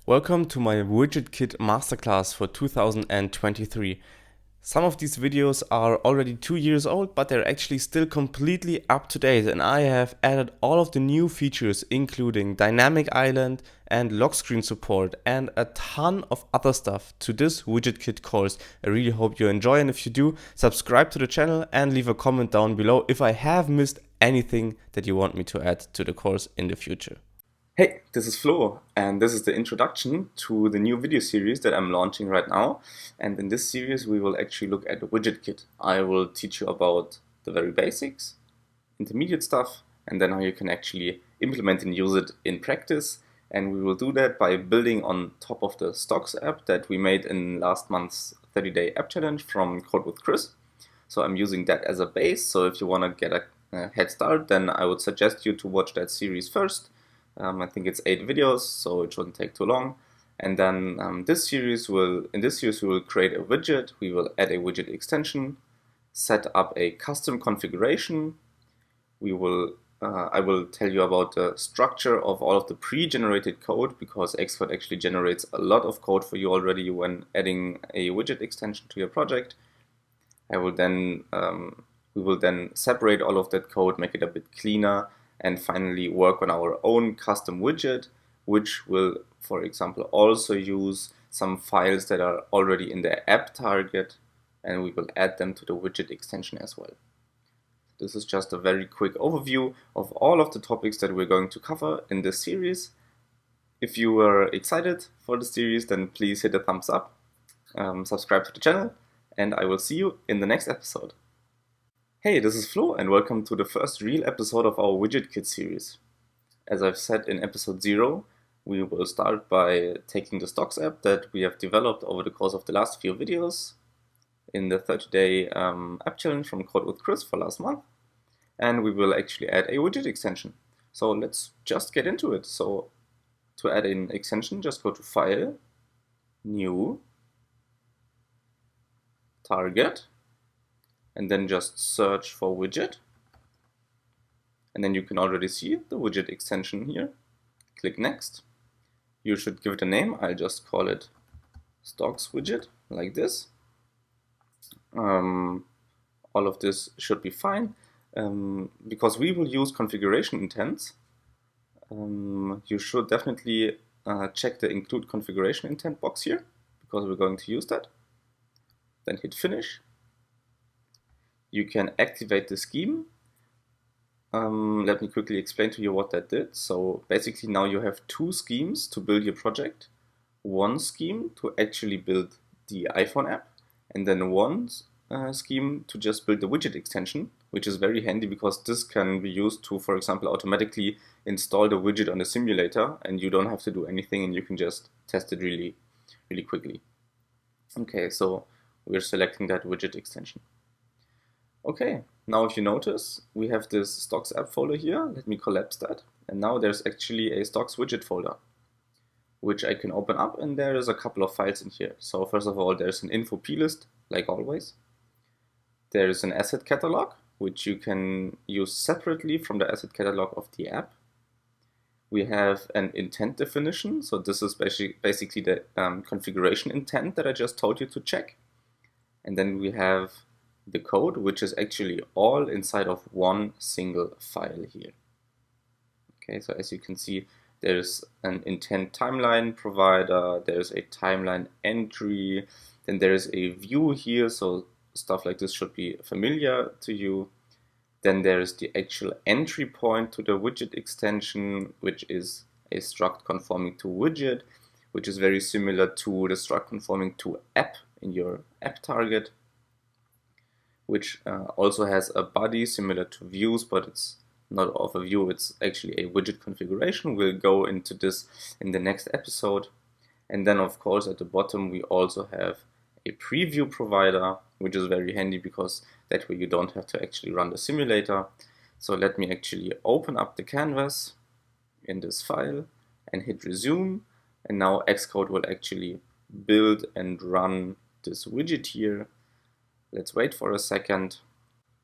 Welcome to my WidgetKit Masterclass for 2023. Some of these videos are already 2 years old, but they're actually still completely up to date, and I have added all of the new features including dynamic island and lock screen support and a ton of other stuff to this WidgetKit course. I really hope you enjoy, and if you do, subscribe to the channel and leave a comment down below if I have missed anything that you want me to add to the course in the future. Hey, this is Flo, and this is the introduction to the new video series that I'm launching right now. And in this series, we will actually look at WidgetKit. I will teach you about the very basics, intermediate stuff, and then how you can actually implement and use it in practice. And we will do that by building on top of the stocks app that we made in last month's 30-day app challenge from Code with Chris. So I'm using that as a base. So if you want to get a head start, then I would suggest you to watch that series first. I think it's 8 videos, so it shouldn't take too long. And then in this series we will create a widget. We will add a widget extension, set up a custom configuration. I will tell you about the structure of all of the pre-generated code, because Xcode actually generates a lot of code for you already when adding a widget extension to your project. We will then separate all of that code, make it a bit cleaner, and finally work on our own custom widget, which will, for example, also use some files that are already in the app target, and we will add them to the widget extension as well. This is just a very quick overview of all of the topics that we're going to cover in this series. If you are excited for the series, then please hit a thumbs up, subscribe to the channel, and I will see you in the next episode. Hey, this is Flo, and welcome to the first real episode of our WidgetKit series. As I've said in episode 0, we will start by taking the stocks app that we have developed over the course of the last few videos in the 30-day app challenge from Code with Chris for last month, and we will actually add a widget extension. So let's just get into it. So to add an extension, just go to File, New, Target, and then just search for widget. And then you can already see the widget extension here. Click Next. You should give it a name. I'll just call it Stocks Widget, like this. All of this should be fine. Because we will use configuration intents, you should definitely check the Include Configuration Intent box here, because we're going to use that. Then hit Finish. You can activate the scheme. Let me quickly explain to you what that did. So basically now you have 2 schemes to build your project. One scheme to actually build the iPhone app, and then one scheme to just build the widget extension, which is very handy because this can be used to, for example, automatically install the widget on the simulator, and you don't have to do anything, and you can just test it really quickly. Okay, so we're selecting that widget extension. Okay, now if you notice, we have this stocks app folder here. Let me collapse that. And now there's actually a stocks widget folder, which I can open up, and there is a couple of files in here. So first of all, there's an info plist, like always. There is an asset catalog, which you can use separately from the asset catalog of the app. We have an intent definition. So this is basically the configuration intent that I just told you to check. And then we have the code, which is actually all inside of one single file here. Okay, so as you can see, there's an intent timeline provider, there's a timeline entry, then there's a view here, so stuff like this should be familiar to you. Then there's the actual entry point to the widget extension, which is a struct conforming to widget, which is very similar to the struct conforming to app in your app target, which also has a body similar to views, but it's not of a view, it's actually a widget configuration. We'll go into this in the next episode. And then of course at the bottom we also have a preview provider, which is very handy because that way you don't have to actually run the simulator. So let me actually open up the canvas in this file and hit resume, and now Xcode will actually build and run this widget here. Let's wait for a second.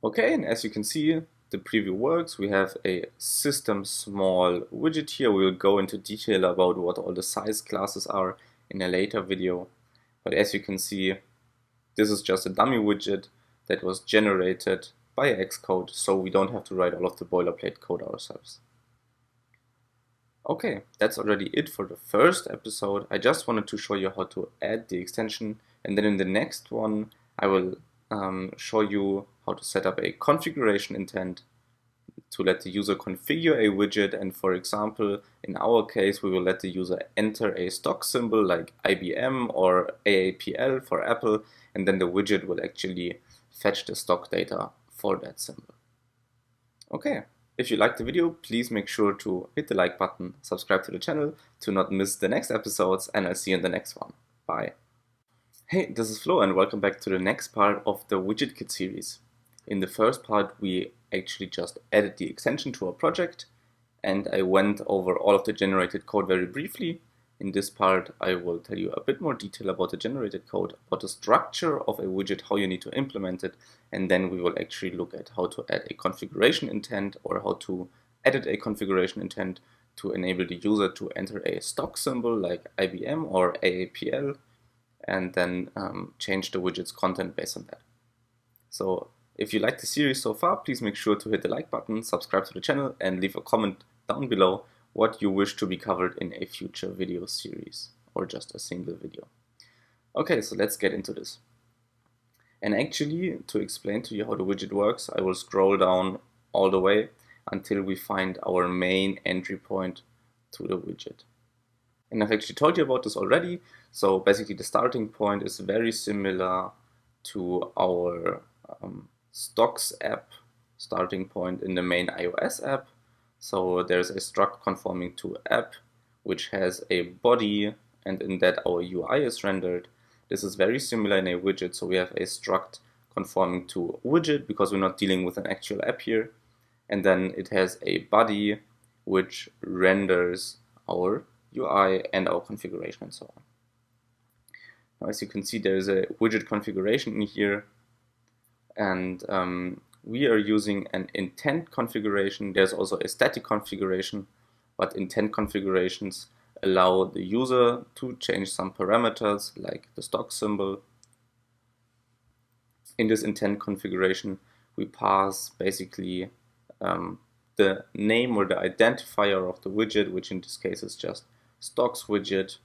Okay, and as you can see, the preview works. We have a system small widget here. We will go into detail about what all the size classes are in a later video. But as you can see, this is just a dummy widget that was generated by Xcode, so we don't have to write all of the boilerplate code ourselves. Okay, that's already it for the first episode. I just wanted to show you how to add the extension, and then in the next one I will show you how to set up a configuration intent to let the user configure a widget. And for example, in our case, we will let the user enter a stock symbol like IBM or AAPL for Apple, and then the widget will actually fetch the stock data for that symbol. Okay, if you liked the video, please make sure to hit the like button, subscribe to the channel to not miss the next episodes, and I'll see you in the next one. Bye. Hey, this is Flo and welcome back to the next part of the WidgetKit series. In the first part, we actually just added the extension to our project, and I went over all of the generated code very briefly. In this part, I will tell you a bit more detail about the generated code, about the structure of a widget, how you need to implement it, and then we will actually look at how to add a configuration intent or how to edit a configuration intent to enable the user to enter a stock symbol like IBM or AAPL, and then change the widget's content based on that. So if you like the series so far, please make sure to hit the like button, subscribe to the channel, and leave a comment down below what you wish to be covered in a future video series or just a single video. Okay, so let's get into this. And actually, to explain to you how the widget works, I will scroll down all the way until we find our main entry point to the widget. And I've actually told you about this already. So basically the starting point is very similar to our stocks app starting point in the main iOS app. So there's a struct conforming to app, which has a body, and in that our UI is rendered. This is very similar in a widget. So we have a struct conforming to widget because we're not dealing with an actual app here. And then it has a body, which renders our UI and our configuration and so on. Now, as you can see, there is a widget configuration in here, and we are using an intent configuration. There's also a static configuration, but intent configurations allow the user to change some parameters like the stock symbol. In this intent configuration, we pass basically the name or the identifier of the widget, which in this case is just stocks widget.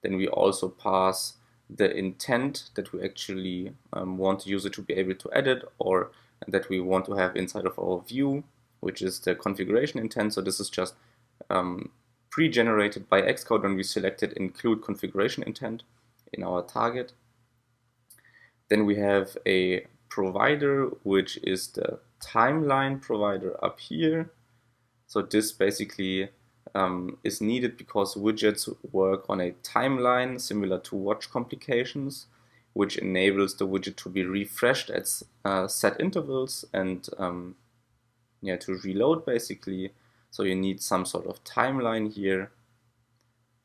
Then we also pass the intent that we actually want the user to be able to edit or that we want to have inside of our view, which is the configuration intent. So this is just pre-generated by Xcode when we selected include configuration intent in our target. Then we have a provider, which is the timeline provider up here. So this basically is needed because widgets work on a timeline similar to watch complications, which enables the widget to be refreshed at set intervals and to reload basically. So you need some sort of timeline here.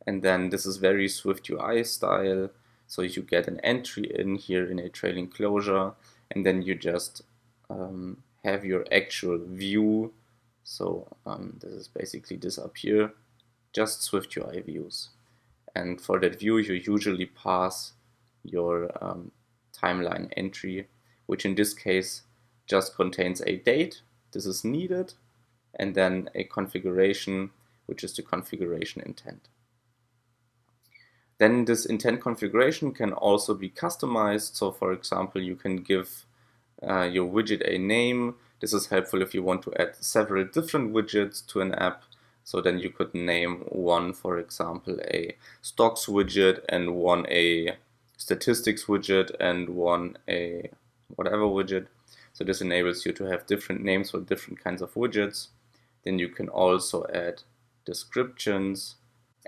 And then this is very Swift UI style. So you get an entry in here in a trailing closure, and then you just have your actual view. So this is basically this up here, just Swift UI views. And for that view, you usually pass your timeline entry, which in this case just contains a date. This is needed, and then a configuration, which is the configuration intent. Then this intent configuration can also be customized. So for example, you can give your widget a name. This is helpful if you want to add several different widgets to an app. So then you could name one, for example, a stocks widget, and one a statistics widget, and one a whatever widget. So this enables you to have different names for different kinds of widgets. Then you can also add descriptions.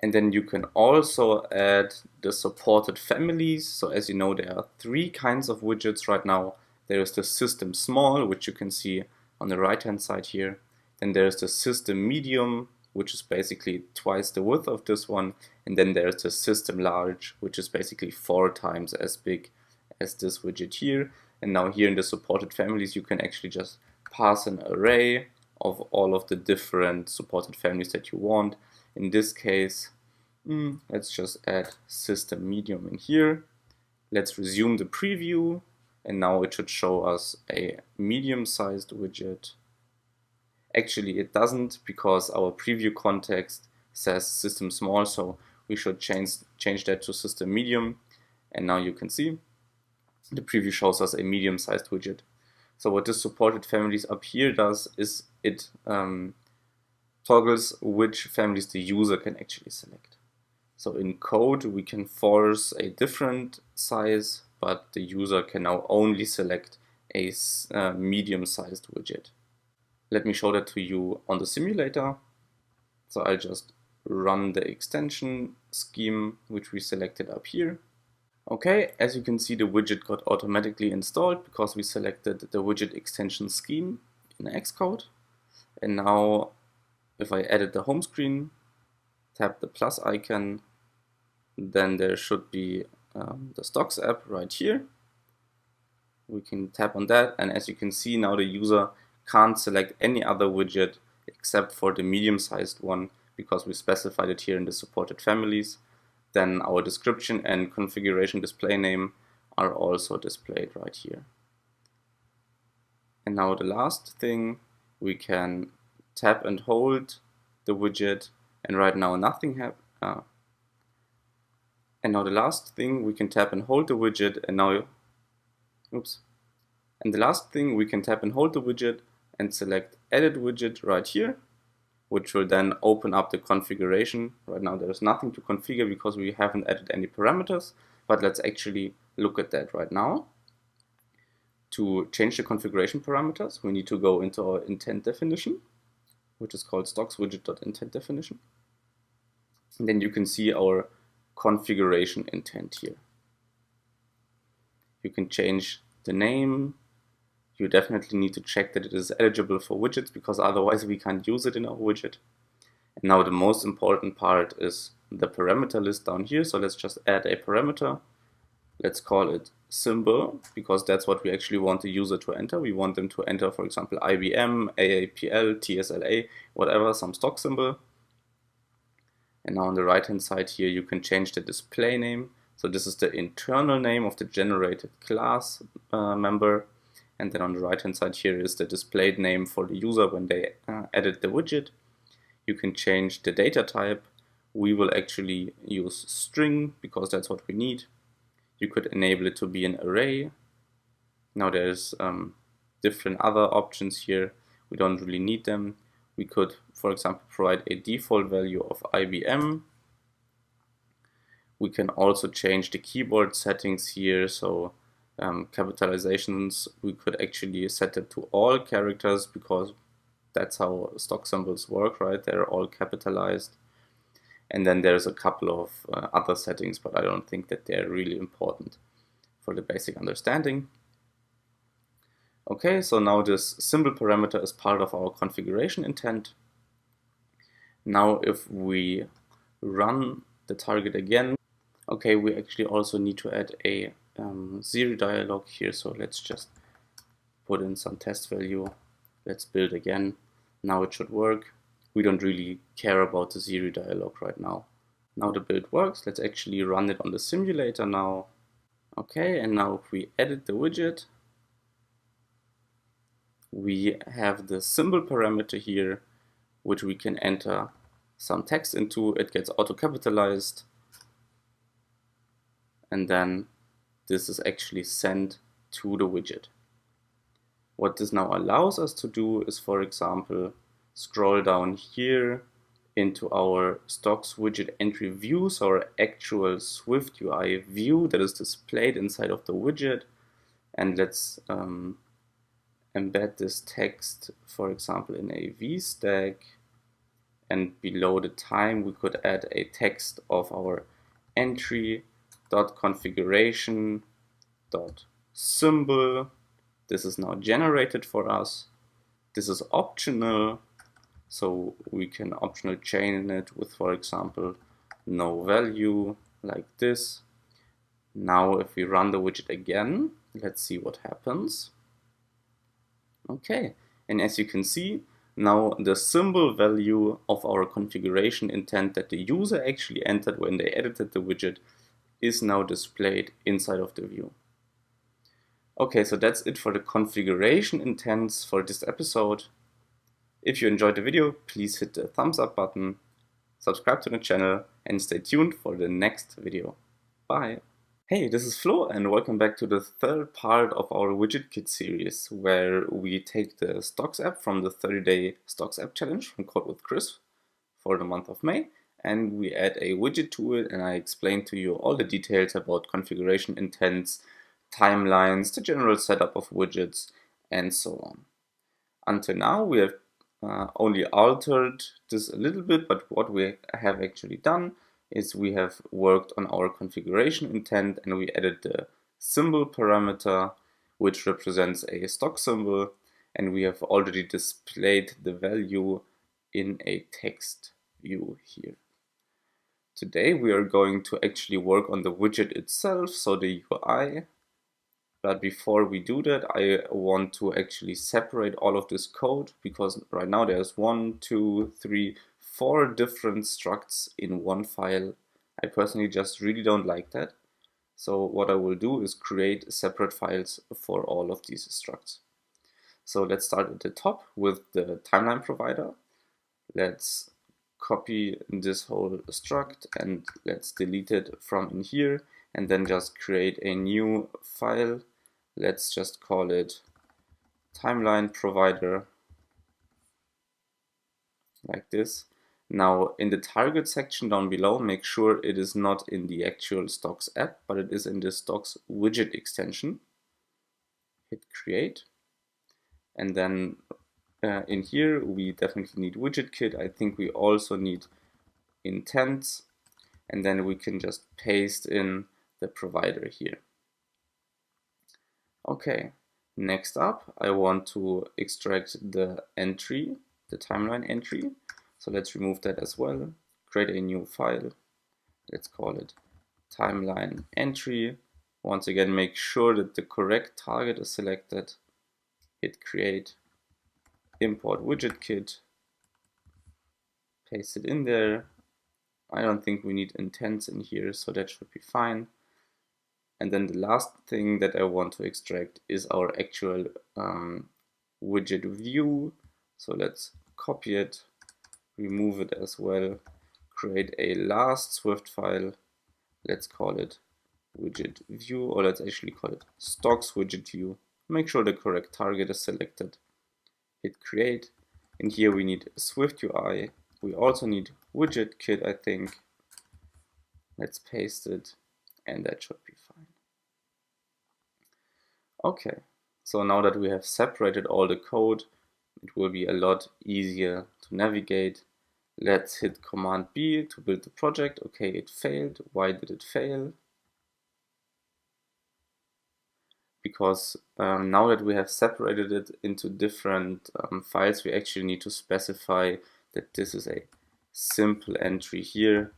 And then you can also add the supported families. So as you know, there are 3 kinds of widgets right now. There is the system small, which you can see on the right hand side here. Then there is the system medium, which is basically twice the width of this one. And then there's the system large, which is basically 4 times as big as this widget here. And now here in the supported families, you can actually just pass an array of all of the different supported families that you want. In this case, let's just add system medium in here. Let's resume the preview, and now it should show us a medium-sized widget. Actually, it doesn't, because our preview context says system small, so we should change that to system medium. And now you can see the preview shows us a medium-sized widget. So what this supported families up here does is it toggles which families the user can actually select. So in code, we can force a different size, but the user can now only select a medium-sized widget. Let me show that to you on the simulator. So I'll just run the extension scheme, which we selected up here. Okay, as you can see, the widget got automatically installed because we selected the widget extension scheme in Xcode. And now if I edit the home screen, tap the plus icon, then there should be the stocks app right here. We can tap on that, and as you can see, now the user can't select any other widget except for the medium-sized one because we specified it here in the supported families. Then our description and configuration display name are also displayed right here. And now the last thing, we can tap and hold the widget, and right now nothing happens. And now the last thing, we can tap and hold the widget, and now, And the last thing, we can tap and hold the widget and select Edit Widget right here, which will then open up the configuration. Right now there's nothing to configure because we haven't added any parameters, but let's actually look at that right now. To change the configuration parameters, we need to go into our intent definition, which is called stocksWidget.intentDefinition. And then you can see our configuration intent here. You can change the name. You definitely need to check that it is eligible for widgets, because otherwise we can't use it in our widget. And now the most important part is the parameter list down here. So let's just add a parameter. Let's call it symbol, because that's what we actually want the user to enter. We want them to enter, for example, IBM, AAPL, TSLA, whatever, some stock symbol. And now on the right hand side here, you can change the display name. So this is the internal name of the generated class member. And then on the right hand side here is the displayed name for the user when they edit the widget. You can change the data type. We will actually use string because that's what we need. You could enable it to be an array. Now there's different other options here. We don't really need them. We could, for example, provide a default value of IBM. We can also change the keyboard settings here. So capitalizations, we could actually set it to all characters because that's how stock symbols work, right? They're all capitalized. And then there's a couple of other settings, but I don't think that they're really important for the basic understanding. Okay, so now this symbol parameter is part of our configuration intent. Now if we run the target again, okay, we actually also need to add a zero dialog here, so let's just put in some test value. Let's build again. Now it should work. We don't really care about the zero dialog right now. Now the build works. Let's actually run it on the simulator now. Okay, and now if we edit the widget, we have the symbol parameter here, which we can enter some text into. It gets auto capitalized, and then this is actually sent to the widget. What this now allows us to do is, for example, scroll down here into our stocks widget entry view, so our actual Swift UI view that is displayed inside of the widget. And let's embed this text, for example, in a VStack. And below the time, we could add a text of our entry.configuration.symbol. This is now generated for us. This is optional, so we can optionally chain it with, for example, no value, like this. Now if we run the widget again, let's see what happens. Okay, And as you can see, now the symbol value of our configuration intent that the user actually entered when they edited the widget is now displayed inside of the view. Okay, so that's it for the configuration intents for this episode. If you enjoyed the video, please hit the thumbs up button, subscribe to the channel, and stay tuned for the next video. Bye! Hey, this is Flo, and welcome back to the third part of our WidgetKit series, where we take the Stocks app from the 30-day Stocks app challenge from Code with Chris for the month of May, and we add a widget to it, and I explain to you all the details about configuration intents, timelines, the general setup of widgets, and so on. Until now, we have only altered this a little bit, but what we have actually done is we have worked on our configuration intent, and we added the symbol parameter, which represents a stock symbol, and we have already displayed the value in a text view here. Today we are going to actually work on the widget itself, so the UI. But before we do that, I want to actually separate all of this code, because right now there's 4 different structs in one file. I personally just really don't like that. So what I will do is create separate files for all of these structs. So let's start at the top with the timeline provider. Let's copy this whole struct and let's delete it from in here, and then just create a new file. Let's just call it timeline provider, like this. Now in the target section down below, make sure it is not in the actual Stocks app, but it is in the Stocks Widget Extension. Hit create, and then in here we definitely need WidgetKit. I think we also need intents, and then we can just paste in the provider here. Okay, next up I want to extract the entry, the timeline entry. So let's remove that as well. Create a new file. Let's call it timeline entry. Once again, make sure that the correct target is selected. Hit create. Import WidgetKit. Paste it in there. I don't think we need intents in here, so that should be fine. And then the last thing that I want to extract is our actual widget view. So let's copy it, remove it as well, create a last Swift file. Let's call it widget view, or let's actually call it stocks widget view. Make sure the correct target is selected. Hit create. In here we need Swift UI. We also need WidgetKit, I think. Let's paste it, and that should be fine. Okay, so now that we have separated all the code, it will be a lot easier to navigate. Let's hit Command B to build the project. Okay, it failed. Why did it fail? Because now that we have separated it into different files, we actually need to specify that this is a simple entry here,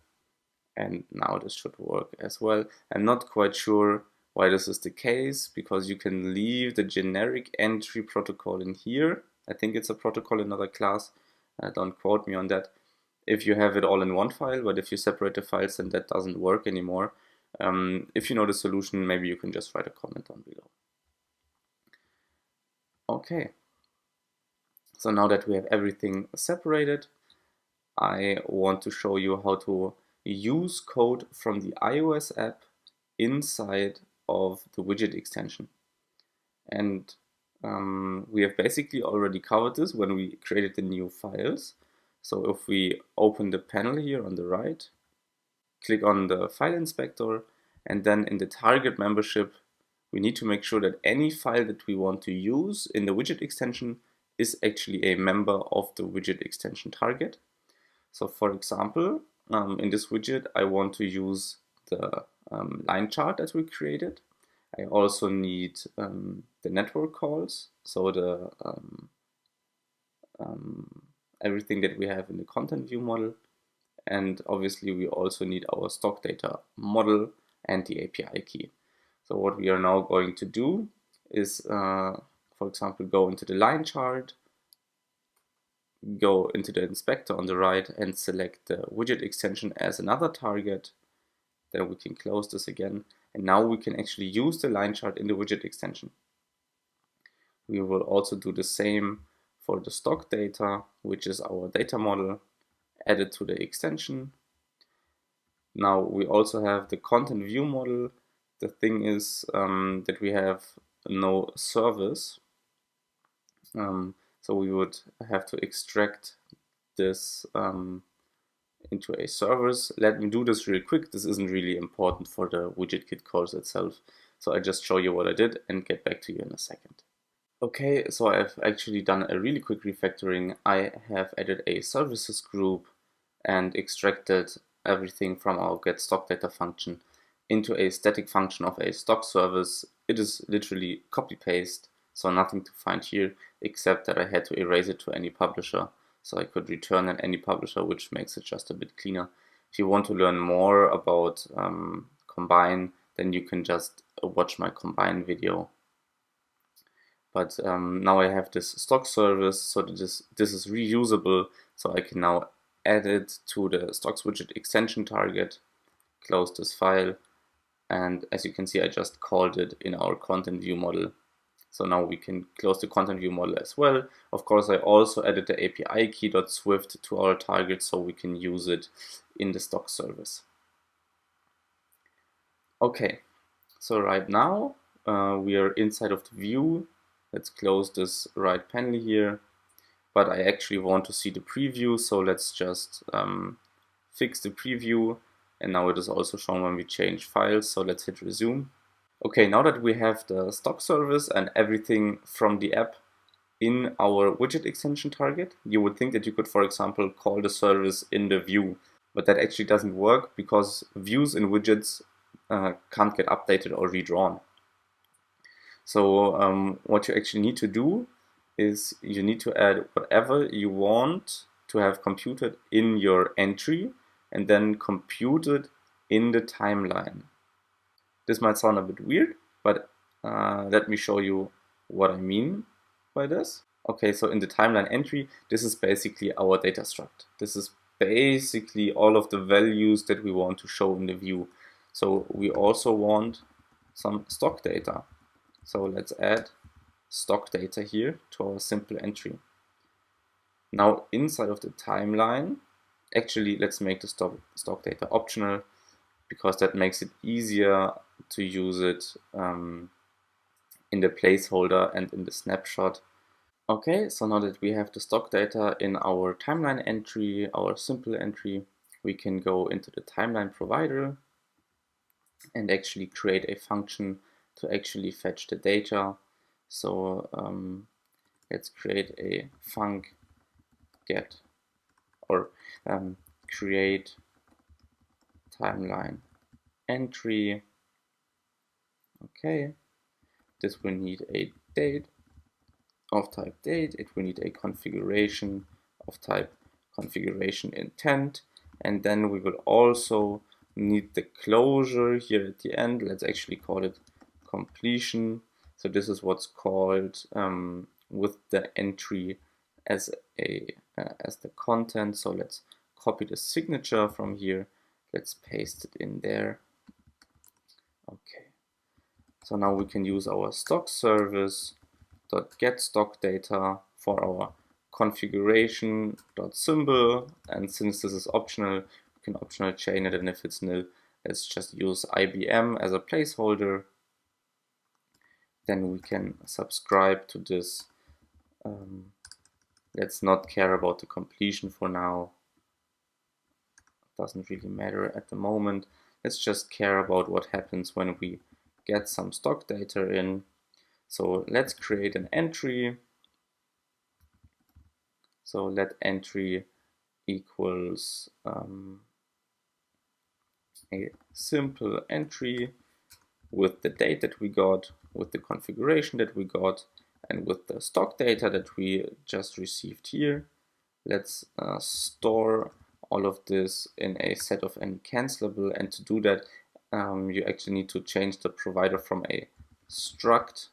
and now this should work as well. I'm not quite sure why this is the case, because you can leave the generic entry protocol in here. I think it's a protocol in another class, don't quote me on that, if you have it all in one file, but if you separate the files then that doesn't work anymore. If you know the solution, maybe you can just write a comment down below. Okay, so now that we have everything separated, I want to show you how to use code from the iOS app inside of the widget extension. And we have basically already covered this when we created the new files. So if we open the panel here on the right, click on the file inspector, and then in the target membership, we need to make sure that any file that we want to use in the widget extension is actually a member of the widget extension target. So for example, in this widget, I want to use the line chart that we created. I also need the network calls, so the everything that we have in the content view model. And obviously we also need our stock data model and the API key. So what we are now going to do is, for example, go into the line chart, go into the inspector on the right and select the widget extension as another target. Then we can close this again, and now we can actually use the line chart in the widget extension. We will also do the same for the stock data, which is our data model, added to the extension. Now we also have the content view model. The thing is that we have no service. So we would have to extract this into a service. Let me do this real quick. This isn't really important for the WidgetKit course itself. So I just show you what I did and get back to you in a second. Okay, so I've actually done a really quick refactoring. I have added a services group and extracted everything from our getStockData function into a static function of a stock service. It is literally copy-paste, so nothing to find here, except that I had to erase it to any publisher, so I could return an any publisher, which makes it just a bit cleaner. If you want to learn more about Combine, then you can just watch my Combine video. But now I have this stock service, so that this is reusable, so I can now add it to the stocks widget extension target, close this file, and as you can see, I just called it in our content view model. So now we can close the content view model as well. Of course, I also added the API key.swift to our target, so we can use it in the stock service. Okay, so right now we are inside of the view. Let's close this right panel here, but I actually want to see the preview, so let's just fix the preview, and now it is also shown when we change files, so let's hit resume. Okay, now that we have the stock service and everything from the app in our widget extension target, you would think that you could, for example, call the service in the view, but that actually doesn't work because views in widgets can't get updated or redrawn. So what you actually need to do is you need to add whatever you want to have computed in your entry and then computed in the timeline. This might sound a bit weird, but let me show you what I mean by this. Okay, so in the timeline entry, this is basically our data struct. This is basically all of the values that we want to show in the view. So we also want some stock data. So let's add stock data here to our simple entry. Now inside of the timeline, actually let's make the stock data optional, because that makes it easier to use it in the placeholder and in the snapshot. Okay, so now that we have the stock data in our timeline entry, our simple entry, we can go into the timeline provider and actually create a function to actually fetch the data. So let's create a func get or create timeline entry. Okay, this will need a date of type date. It will need a configuration of type configuration intent, and then we will also need the closure here at the end. Let's actually call it completion. So this is what's called with the entry as the content. So let's copy the signature from here. Let's paste it in there. Okay. So now we can use our stock service .get stock data for our configuration.symbol, and since this is optional, we can optional chain it, and if it's nil, let's just use IBM as a placeholder. Then we can subscribe to this. Let's not care about the completion for now. Doesn't really matter at the moment. Let's just care about what happens when we get some stock data in. So let's create an entry. So let entry equals a simple entry with the date that we got, with the configuration that we got, and with the stock data that we just received here. Let's store all of this in a set of uncancelable, and to do that you actually need to change the provider from a struct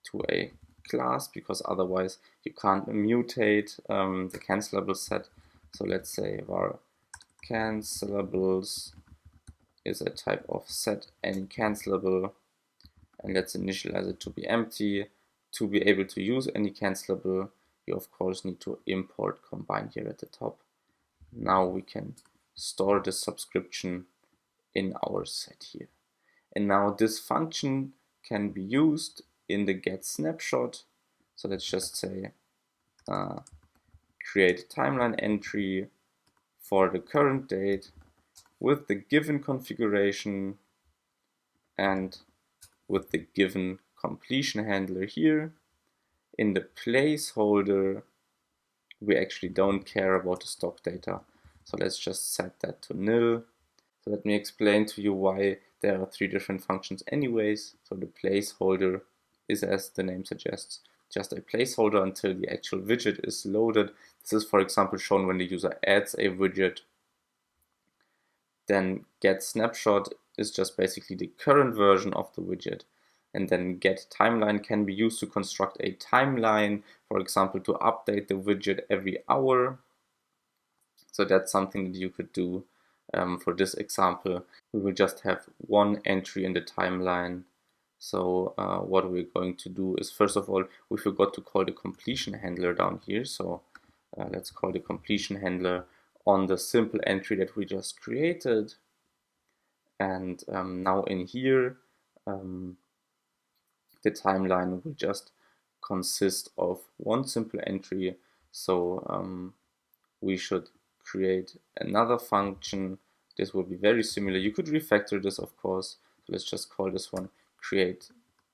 to a class, because otherwise you can't mutate the cancelable set. So let's say var cancelables is a type of set any cancelable, and let's initialize it to be empty. To be able to use any cancelable, you of course need to import combine here at the top. Now we can store the subscription in our set here. And now this function can be used in the get snapshot. So let's just say create a timeline entry for the current date with the given configuration and with the given completion handler here. In the placeholder, we actually don't care about the stock data. So let's just set that to nil. So let me explain to you why there are three different functions anyways. So the placeholder is, as the name suggests, just a placeholder until the actual widget is loaded. This is, for example, shown when the user adds a widget. Then get snapshot is just basically the current version of the widget. And then get timeline can be used to construct a timeline, for example, to update the widget every hour. So that's something that you could do. For this example, we will just have one entry in the timeline. So what we're going to do is, first of all, we forgot to call the completion handler down here. So let's call the completion handler on the simple entry that we just created. And now in here, the timeline will just consist of one simple entry. So we should create another function. This will be very similar. You could refactor this, of course. So let's just call this one create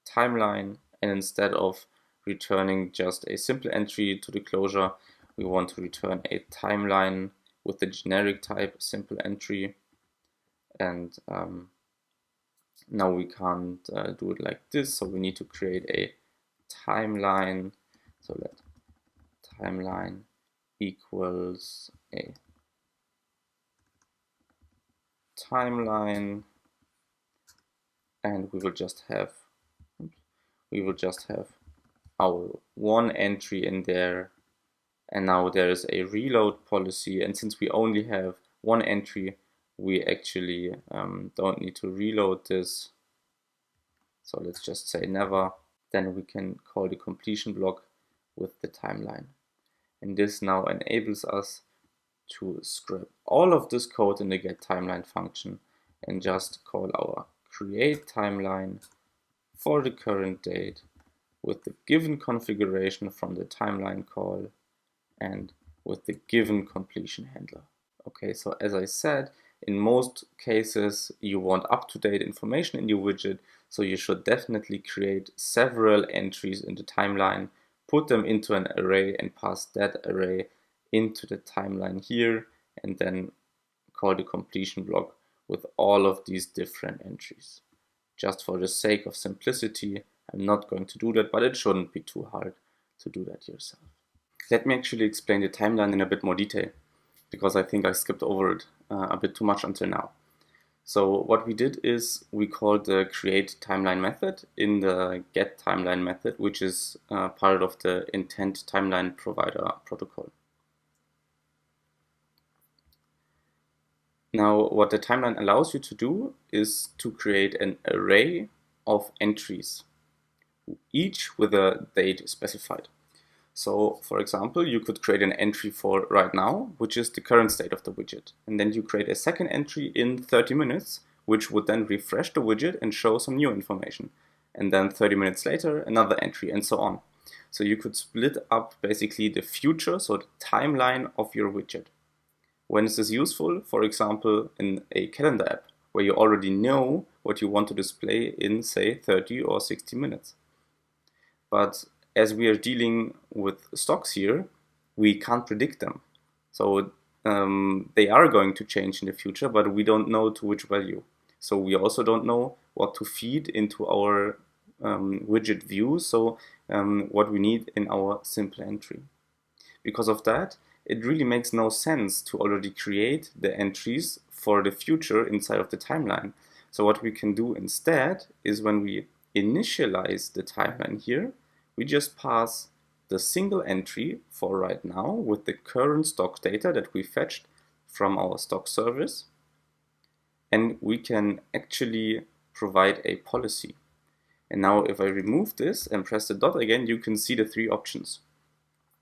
timeline. And instead of returning just a simple entry to the closure, we want to return a timeline with the generic type simple entry. And now we can't do it like this, so we need to create a timeline. So let timeline equals a timeline, and we will just have our one entry in there. And now there is a reload policy, and since we only have one entry, we actually don't need to reload this. So let's just say never. Then we can call the completion block with the timeline. And this now enables us to scrap all of this code in the get timeline function and just call our create timeline for the current date with the given configuration from the timeline call and with the given completion handler. Okay, so as I said, in most cases you want up-to-date information in your widget, so you should definitely create several entries in the timeline, put them into an array and pass that array into the timeline here, and then call the completion block with all of these different entries. Just for the sake of simplicity, I'm not going to do that, but it shouldn't be too hard to do that yourself. Let me actually explain the timeline in a bit more detail, because I think I skipped over it a bit too much until now. So what we did is we called the create timeline method in the get timeline method, which is part of the intent timeline provider protocol. Now what the timeline allows you to do is to create an array of entries, each with a date specified. So for example, you could create an entry for right now, which is the current state of the widget. And then you create a second entry in 30 minutes, which would then refresh the widget and show some new information. And then 30 minutes later, another entry, and so on. So you could split up basically the future, so the timeline of your widget. When is this useful? For example, in a calendar app, where you already know what you want to display in, say, 30 or 60 minutes. But as we are dealing with stocks here, we can't predict them. So they are going to change in the future, but we don't know to which value. So we also don't know what to feed into our widget view, so what we need in our simple entry. Because of that, it really makes no sense to already create the entries for the future inside of the timeline. So what we can do instead is when we initialize the timeline here, we just pass the single entry for right now with the current stock data that we fetched from our stock service, and we can actually provide a policy. And now if I remove this and press the dot again, you can see the three options.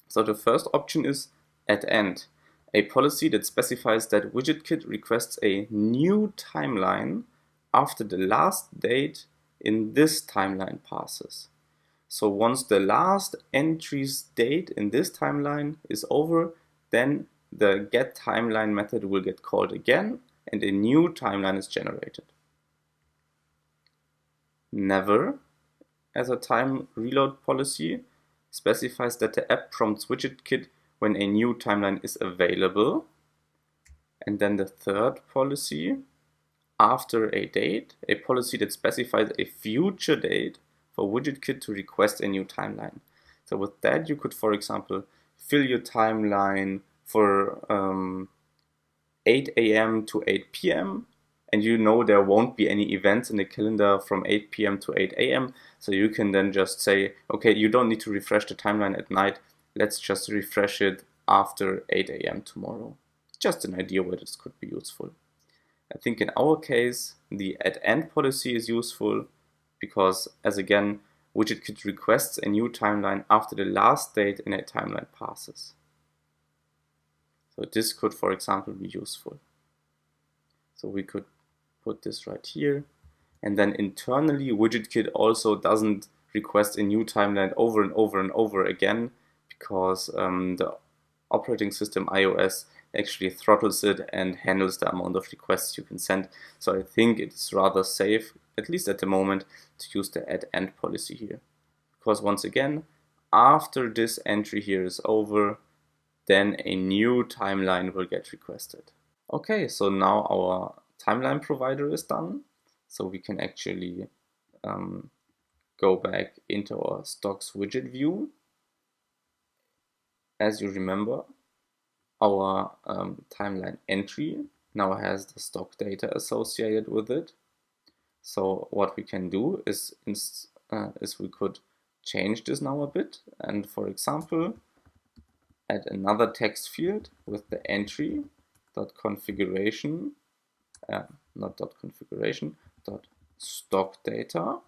So the first option is at end, a policy that specifies that WidgetKit requests a new timeline after the last date in this timeline passes. So once the last entry's date in this timeline is over, then the getTimeline method will get called again and a new timeline is generated. Never, as a time reload policy, specifies that the app prompts WidgetKit when a new timeline is available. And then the third policy, after a date, a policy that specifies a future date for WidgetKit to request a new timeline. So with that, you could, for example, fill your timeline for 8 AM to 8 PM, and you know there won't be any events in the calendar from 8 PM to 8 AM, so you can then just say, okay, you don't need to refresh the timeline at night, let's just refresh it after 8 AM tomorrow. Just an idea where this could be useful. I think in our case, the at-end policy is useful because, as again, WidgetKit requests a new timeline after the last date in a timeline passes. So this could, for example, be useful. So we could put this right here. And then internally, WidgetKit also doesn't request a new timeline over and over and over again because the operating system iOS actually throttles it and handles the amount of requests you can send. So I think it's rather safe, at least at the moment, to use the at-end policy here. Because once again, after this entry here is over, then a new timeline will get requested. Okay, so now our timeline provider is done. So we can actually go back into our stocks widget view. As you remember, our timeline entry now has the stock data associated with it. So what we can do is we could change this now a bit, and for example, add another text field with the entry .configuration, not .configuration, .stock data.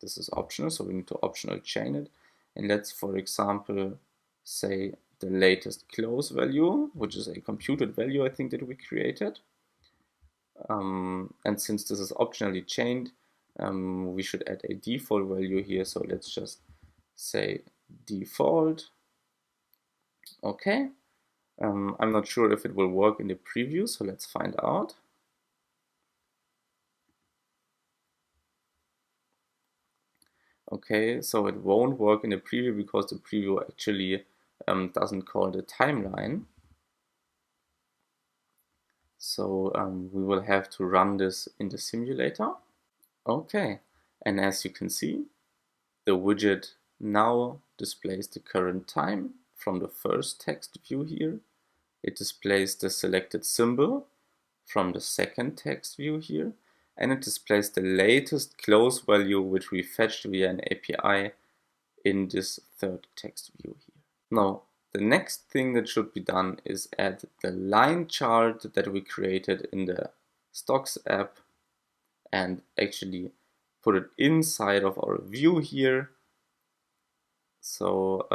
This is optional, so we need to optional chain it. And let's, for example, say the latest close value, which is a computed value I think that we created. And since this is optionally chained, we should add a default value here. So let's just say default. Okay. I'm not sure if it will work in the preview, so let's find out. Okay, so it won't work in the preview because the preview actually doesn't call the timeline. So we will have to run this in the simulator. Okay, and as you can see, the widget now displays the current time from the first text view here. It displays the selected symbol from the second text view here, and it displays the latest close value which we fetched via an API in this third text view here. Now, the next thing that should be done is add the line chart that we created in the stocks app and actually put it inside of our view here. So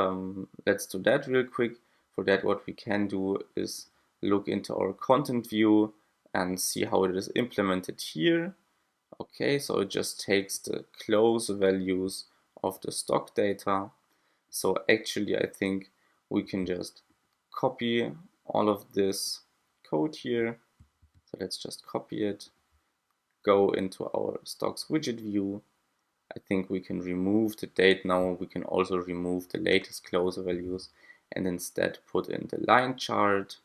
let's do that real quick. For that, what we can do is look into our content view and see how it is implemented here. Okay, so it just takes the close values of the stock data. So actually, I think we can just copy all of this code here. So let's just copy it, go into our stocks widget view. I think we can remove the date now. We can also remove the latest close values and instead put in the line chart.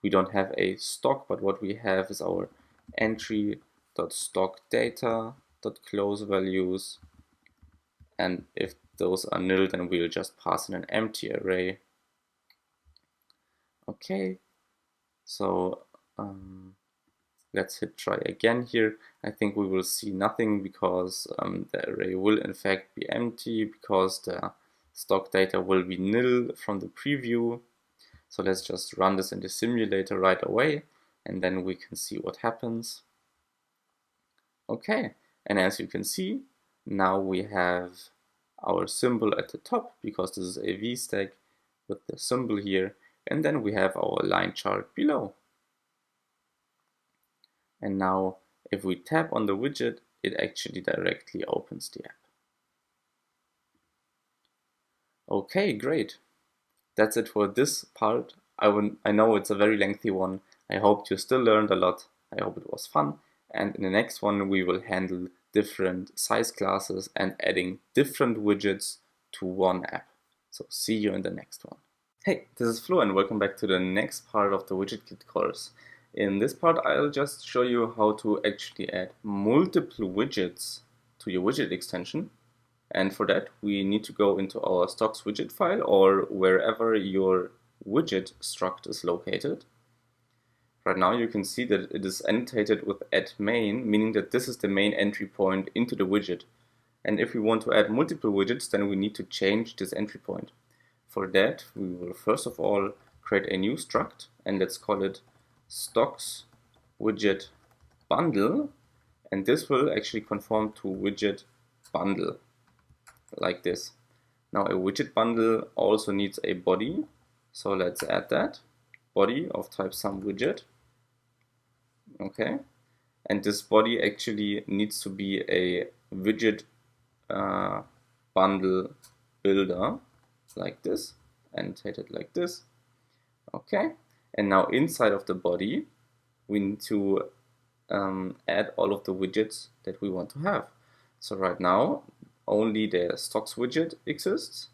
We don't have a stock, but what we have is our entry.stockData.close values. And if those are nil, then we'll just pass in an empty array. Okay, so let's hit try again here. I think we will see nothing because the array will in fact be empty because the stock data will be nil from the preview. So let's just run this in the simulator right away, and then we can see what happens. Okay, and as you can see, now we have our symbol at the top, because this is a V-stack with the symbol here, and then we have our line chart below. And now if we tap on the widget, it actually directly opens the app. Okay, great. That's it for this part. I know it's a very lengthy one. I hope you still learned a lot. I hope it was fun. And in the next one, we will handle different size classes and adding different widgets to one app. So see you in the next one. Hey, this is Flo and welcome back to the next part of the WidgetKit course. In this part, I'll just show you how to actually add multiple widgets to your widget extension. And for that, we need to go into our stocks widget file or wherever your widget struct is located. Right now, you can see that it is annotated with add main, meaning that this is the main entry point into the widget. And if we want to add multiple widgets, then we need to change this entry point. For that, we will first of all create a new struct, and let's call it stocks widget bundle. And this will actually conform to widget bundle, like this. Now a widget bundle also needs a body, so let's add that. Body of type SomeWidget. Okay, and this body actually needs to be a widget bundle builder, like this, annotated like this. Okay, and now inside of the body, we need to add all of the widgets that we want to have. So right now, only the stocks widget exists.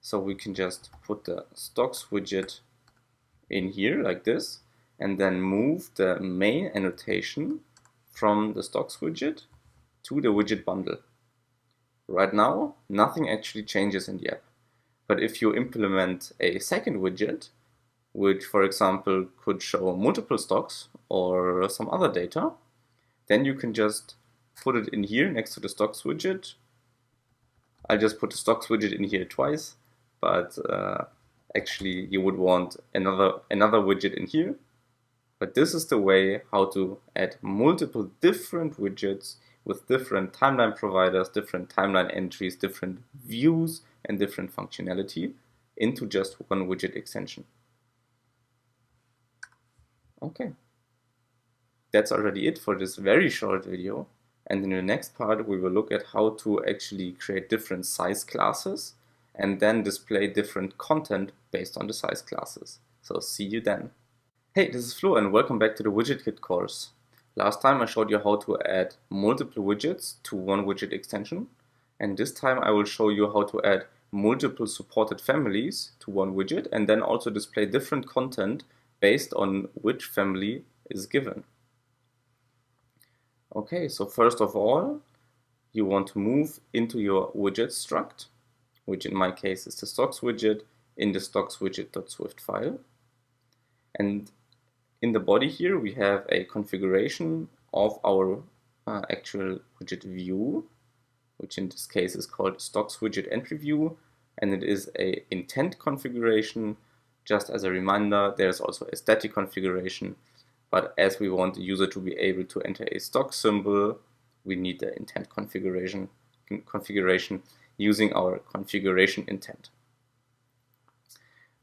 So we can just put the stocks widget in here like this, and then move the main annotation from the stocks widget to the widget bundle. Right now, nothing actually changes in the app. But if you implement a second widget, which for example could show multiple stocks or some other data, then you can just put it in here next to the stocks widget. I'll just put the stocks widget in here twice, but actually you would want another widget in here. But this is the way how to add multiple different widgets with different timeline providers, different timeline entries, different views, and different functionality into just one widget extension. Okay, that's already it for this very short video. And in the next part, we will look at how to actually create different size classes and then display different content based on the size classes. So see you then. Hey, this is Flo and welcome back to the WidgetKit course. Last time I showed you how to add multiple widgets to one widget extension. And this time I will show you how to add multiple supported families to one widget and then also display different content based on which family is given. Okay, so first of all, you want to move into your widget struct, which in my case is the stocks widget, in the stocks widget.swift file. And in the body here, we have a configuration of our actual widget view, which in this case is called stocks widget entry view, and it is a intent configuration. Just as a reminder, there's also a static configuration. But as we want the user to be able to enter a stock symbol, we need the intent configuration using our configuration intent.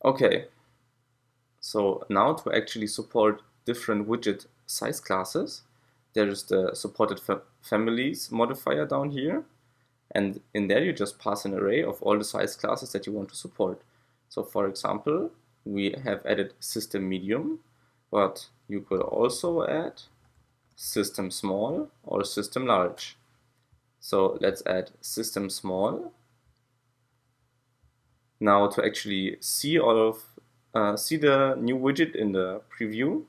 Okay, so now to actually support different widget size classes, there is the supported families modifier down here. And in there you just pass an array of all the size classes that you want to support. So for example, we have added system medium, but you could also add system small or system large. So let's add system small. Now to actually see see the new widget in the preview,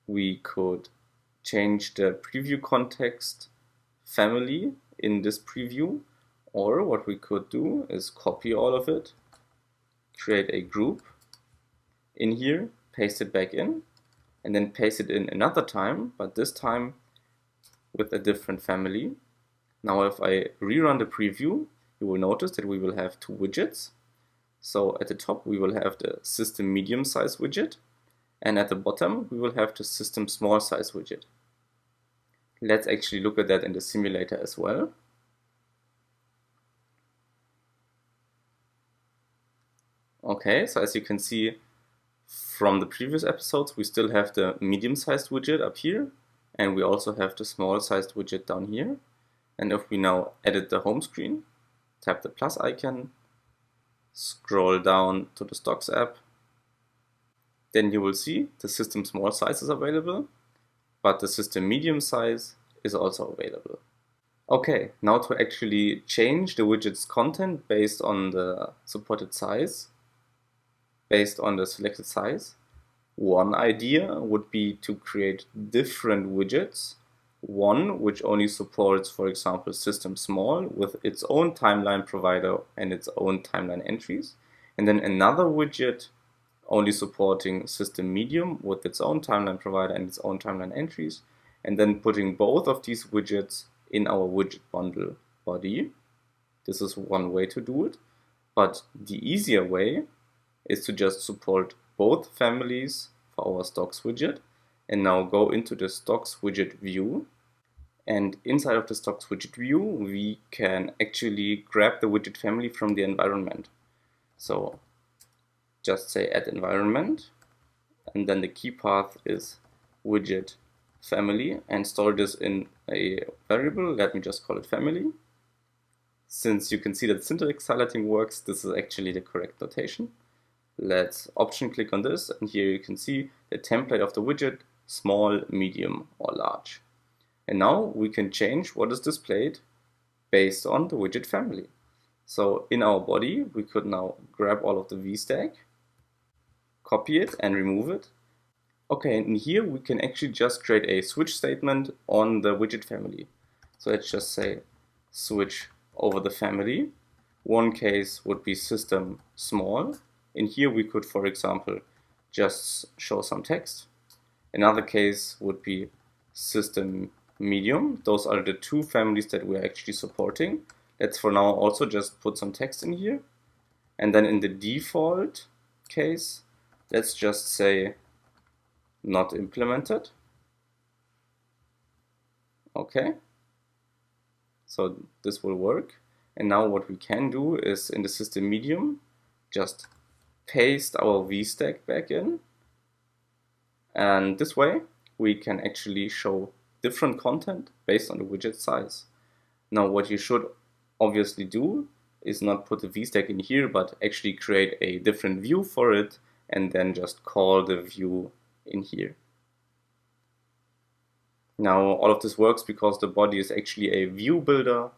we could change the preview context family in this preview, or what we could do is copy all of it, create a group in here, paste it back in, and then paste it in another time, but this time with a different family. Now if I rerun the preview, you will notice that we will have two widgets. So at the top we will have the system medium size widget, and at the bottom we will have the system small size widget. Let's actually look at that in the simulator as well. Okay, so as you can see from the previous episodes, we still have the medium-sized widget up here, and we also have the small-sized widget down here. And if we now edit the home screen, tap the plus icon, scroll down to the Stocks app, then you will see the system small size is available, but the system medium size is also available. Okay, now to actually change the widget's content based on the supported size, based on the selected size. One idea would be to create different widgets. One which only supports, for example, system small with its own timeline provider and its own timeline entries. And then another widget only supporting system medium with its own timeline provider and its own timeline entries. And then putting both of these widgets in our widget bundle body. This is one way to do it. But the easier way is to just support both families for our stocks widget, and now go into the stocks widget view, and inside of the stocks widget view we can actually grab the widget family from the environment. So just say add environment, and then the key path is widget family, and store this in a variable. Let me just call it family. Since you can see that syntax highlighting works, this is actually the correct notation. Let's option click on this, and here you can see the template of the widget, small, medium, or large. And now we can change what is displayed based on the widget family. So in our body, we could now grab all of the VStack, copy it and remove it. Okay, and here we can actually just create a switch statement on the widget family. So let's just say switch over the family. One case would be system small. In here we could, for example, just show some text. Another case would be system medium. Those are the two families that we're actually supporting. Let's for now also just put some text in here. And then in the default case, let's just say not implemented. Okay, so this will work. And now what we can do is in the system medium, just paste our VStack back in, and this way we can actually show different content based on the widget size. Now what you should obviously do is not put the VStack in here, but actually create a different view for it and then just call the view in here. Now all of this works because the body is actually a view builder,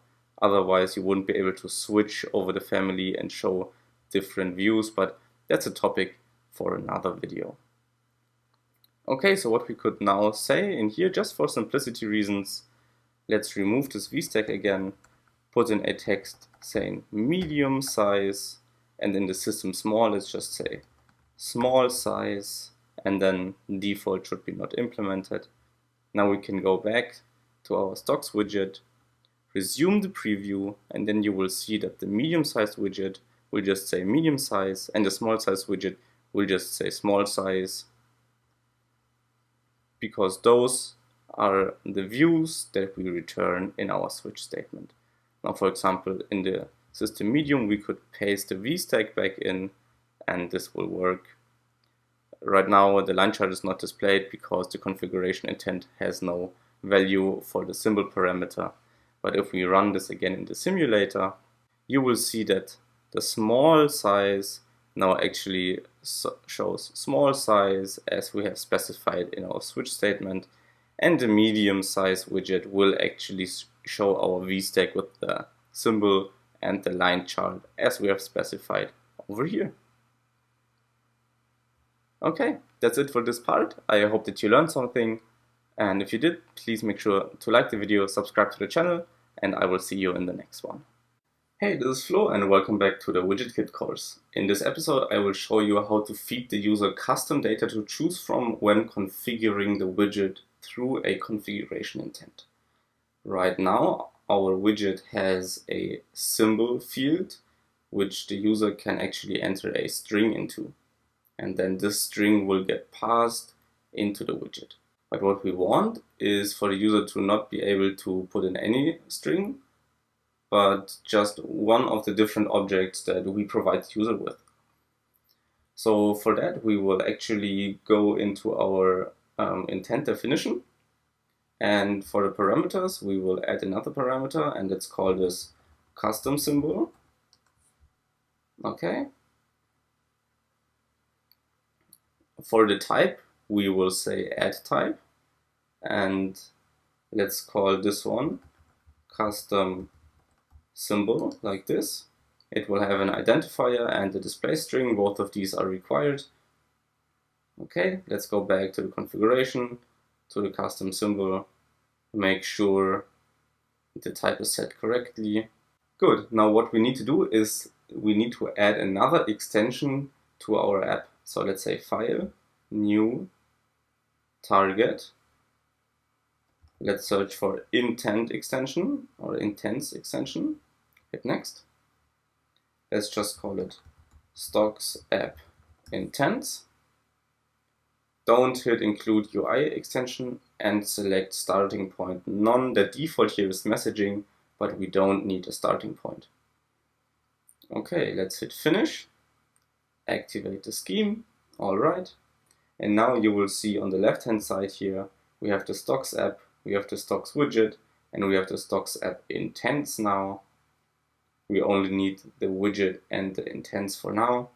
otherwise you wouldn't be able to switch over the family and show different views, but that's a topic for another video. Okay, so what we could now say in here, just for simplicity reasons, let's remove this VStack again, put in a text saying medium size, and in the system small, let's just say small size, and then default should be not implemented. Now we can go back to our stocks widget, resume the preview, and then you will see that the medium sized widget will just say medium size, and the small size widget will just say small size, because those are the views that we return in our switch statement. Now, for example, in the system medium, we could paste the VStack back in, and this will work. Right now, the line chart is not displayed because the configuration intent has no value for the symbol parameter. But if we run this again in the simulator, you will see that the small size now actually shows small size as we have specified in our switch statement, and the medium size widget will actually show our VStack with the symbol and the line chart as we have specified over here. Okay, that's it for this part. I hope that you learned something, and if you did, please make sure to like the video, subscribe to the channel, and I will see you in the next one. Hey, this is Flo and welcome back to the WidgetKit course. In this episode I will show you how to feed the user custom data to choose from when configuring the widget through a configuration intent. Right now our widget has a symbol field which the user can actually enter a string into. And then this string will get passed into the widget. But what we want is for the user to not be able to put in any string, but just one of the different objects that we provide the user with. So for that, we will actually go into our intent definition. And for the parameters, we will add another parameter, and let's call this custom symbol. Okay. For the type, we will say add type, and let's call this one custom symbol, like this. It will have an identifier and a display string. Both of these are required. Okay, let's go back to the configuration, to the custom symbol, make sure the type is set correctly. Good. Now what we need to do is we need to add another extension to our app. So let's say File, New, Target. Let's search for Intent Extension or Intents Extension. Hit Next. Let's just call it Stocks App Intents. Don't hit Include UI Extension and select Starting Point None. The default here is messaging, but we don't need a starting point. Okay, let's hit Finish. Activate the scheme. All right. And now you will see on the left-hand side here, we have the Stocks app, we have the Stocks widget, and we have the Stocks app intents now. We only need the widget and the intents for now.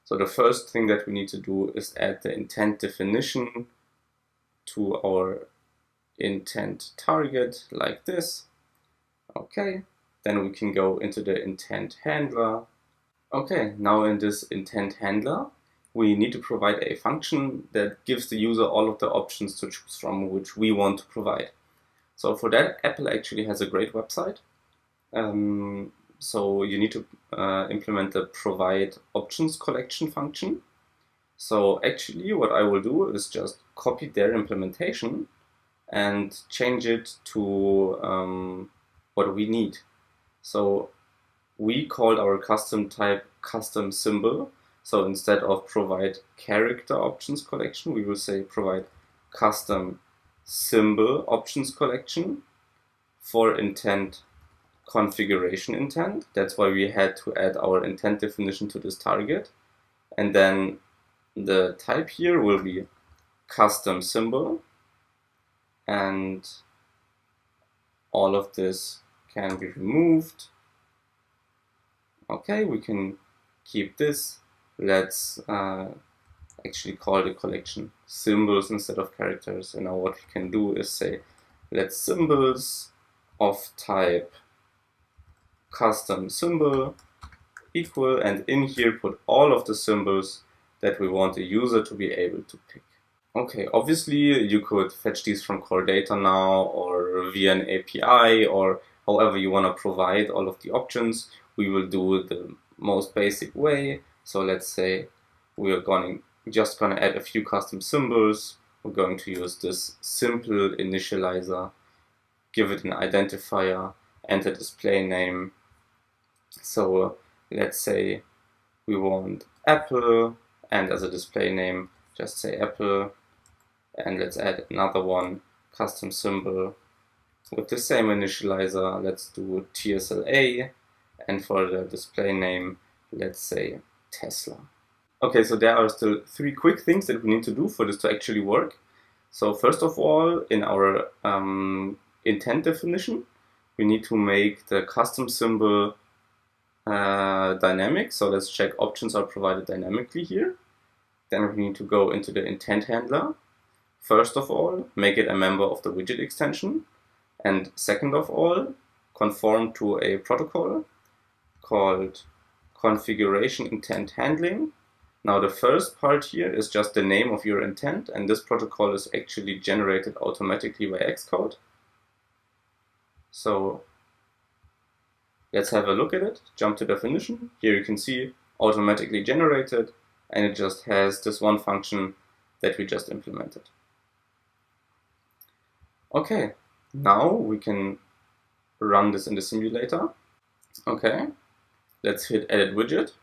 So the first thing that we need to do is add the intent definition to our intent target like this. Okay, then we can go into the intent handler. Okay, now in this intent handler, we need to provide a function that gives the user all of the options to choose from which we want to provide. So for that, Apple actually has a great website. So you need to implement the provide options collection function. So actually what I will do is just copy their implementation and change it to what we need. So we called our custom type custom symbol. So instead of provide character options collection, we will say provide custom symbol options collection for intent configuration intent. That's why we had to add our intent definition to this target. And then the type here will be custom symbol, and all of this can be removed. Okay, we can keep this. Let's actually call the collection symbols instead of characters. And now what we can do is say let symbols of type custom symbol equal, and in here put all of the symbols that we want the user to be able to pick. Okay, obviously you could fetch these from CoreData now or via an API or however you want to provide all of the options. We will do it the most basic way. So let's say we are just going to add a few custom symbols. We're going to use this simple initializer, give it an identifier and a display name. So let's say we want Apple, and as a display name just say Apple, and let's add another one, custom symbol with the same initializer. Let's do TSLA, and for the display name let's say Tesla. Okay, so there are still 3 quick things that we need to do for this to actually work. So first of all, in our intent definition, we need to make the custom symbol dynamic. So let's check options are provided dynamically here. Then we need to go into the intent handler. First of all, make it a member of the widget extension. And second of all, conform to a protocol called configuration intent handling. Now the first part here is just the name of your intent, and this protocol is actually generated automatically by Xcode. So let's have a look at it. Jump to definition. Here you can see automatically generated, and it just has this one function that we just implemented. Okay, now we can run this in the simulator. Okay, let's hit edit widget.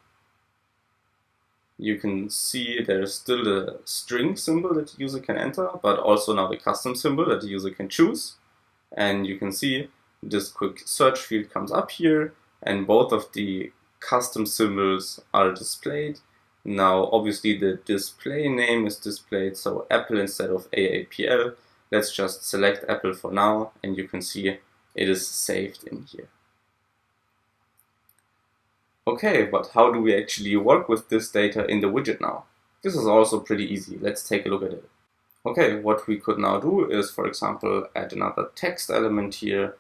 You can see there's still the string symbol that the user can enter, but also now the custom symbol that the user can choose. And you can see this quick search field comes up here, and both of the custom symbols are displayed. Now, obviously, the display name is displayed, so Apple instead of AAPL. Let's just select Apple for now, and you can see it is saved in here. Okay, but how do we actually work with this data in the widget now? This is also pretty easy. Let's take a look at it. Okay, what we could now do is, for example, add another text element here.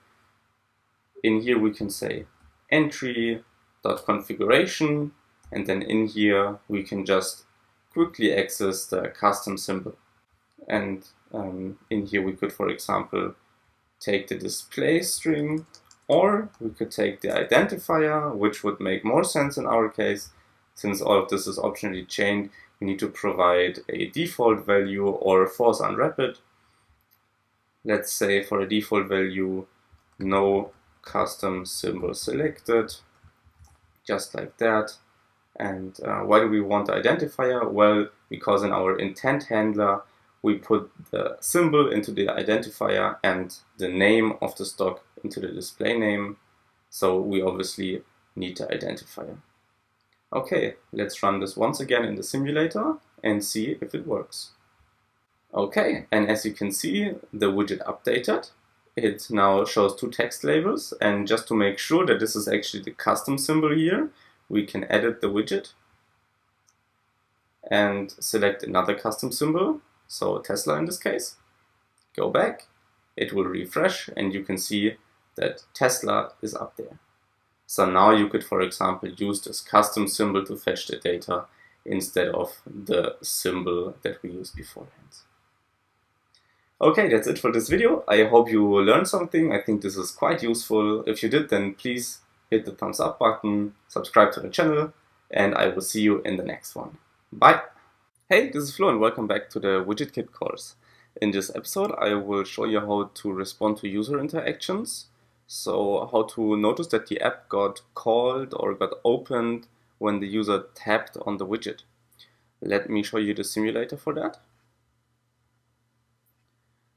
In here we can say entry.configuration, and then in here we can just quickly access the custom symbol. And in here we could, for example, take the display string, or we could take the identifier, which would make more sense in our case. Since all of this is optionally chained, we need to provide a default value or force unwrapped. Let's say for a default value, no custom symbol selected, just like that. And why do we want the identifier? Well, because in our IntentHandler, we put the symbol into the identifier and the name of the stock into the display name. So we obviously need the identifier. Okay, let's run this once again in the simulator and see if it works. Okay, and as you can see, the widget updated. It now shows two text labels, and just to make sure that this is actually the custom symbol here, we can edit the widget and select another custom symbol, so Tesla in this case. Go back, it will refresh, and you can see that Tesla is up there. So now you could, for example, use this custom symbol to fetch the data instead of the symbol that we used beforehand. Okay, that's it for this video. I hope you learned something. I think this is quite useful. If you did, then please hit the thumbs up button, subscribe to the channel, and I will see you in the next one. Bye! Hey, this is Flo and welcome back to the WidgetKit course. In this episode, I will show you how to respond to user interactions. So how to notice that the app got called or got opened when the user tapped on the widget. Let me show you the simulator for that.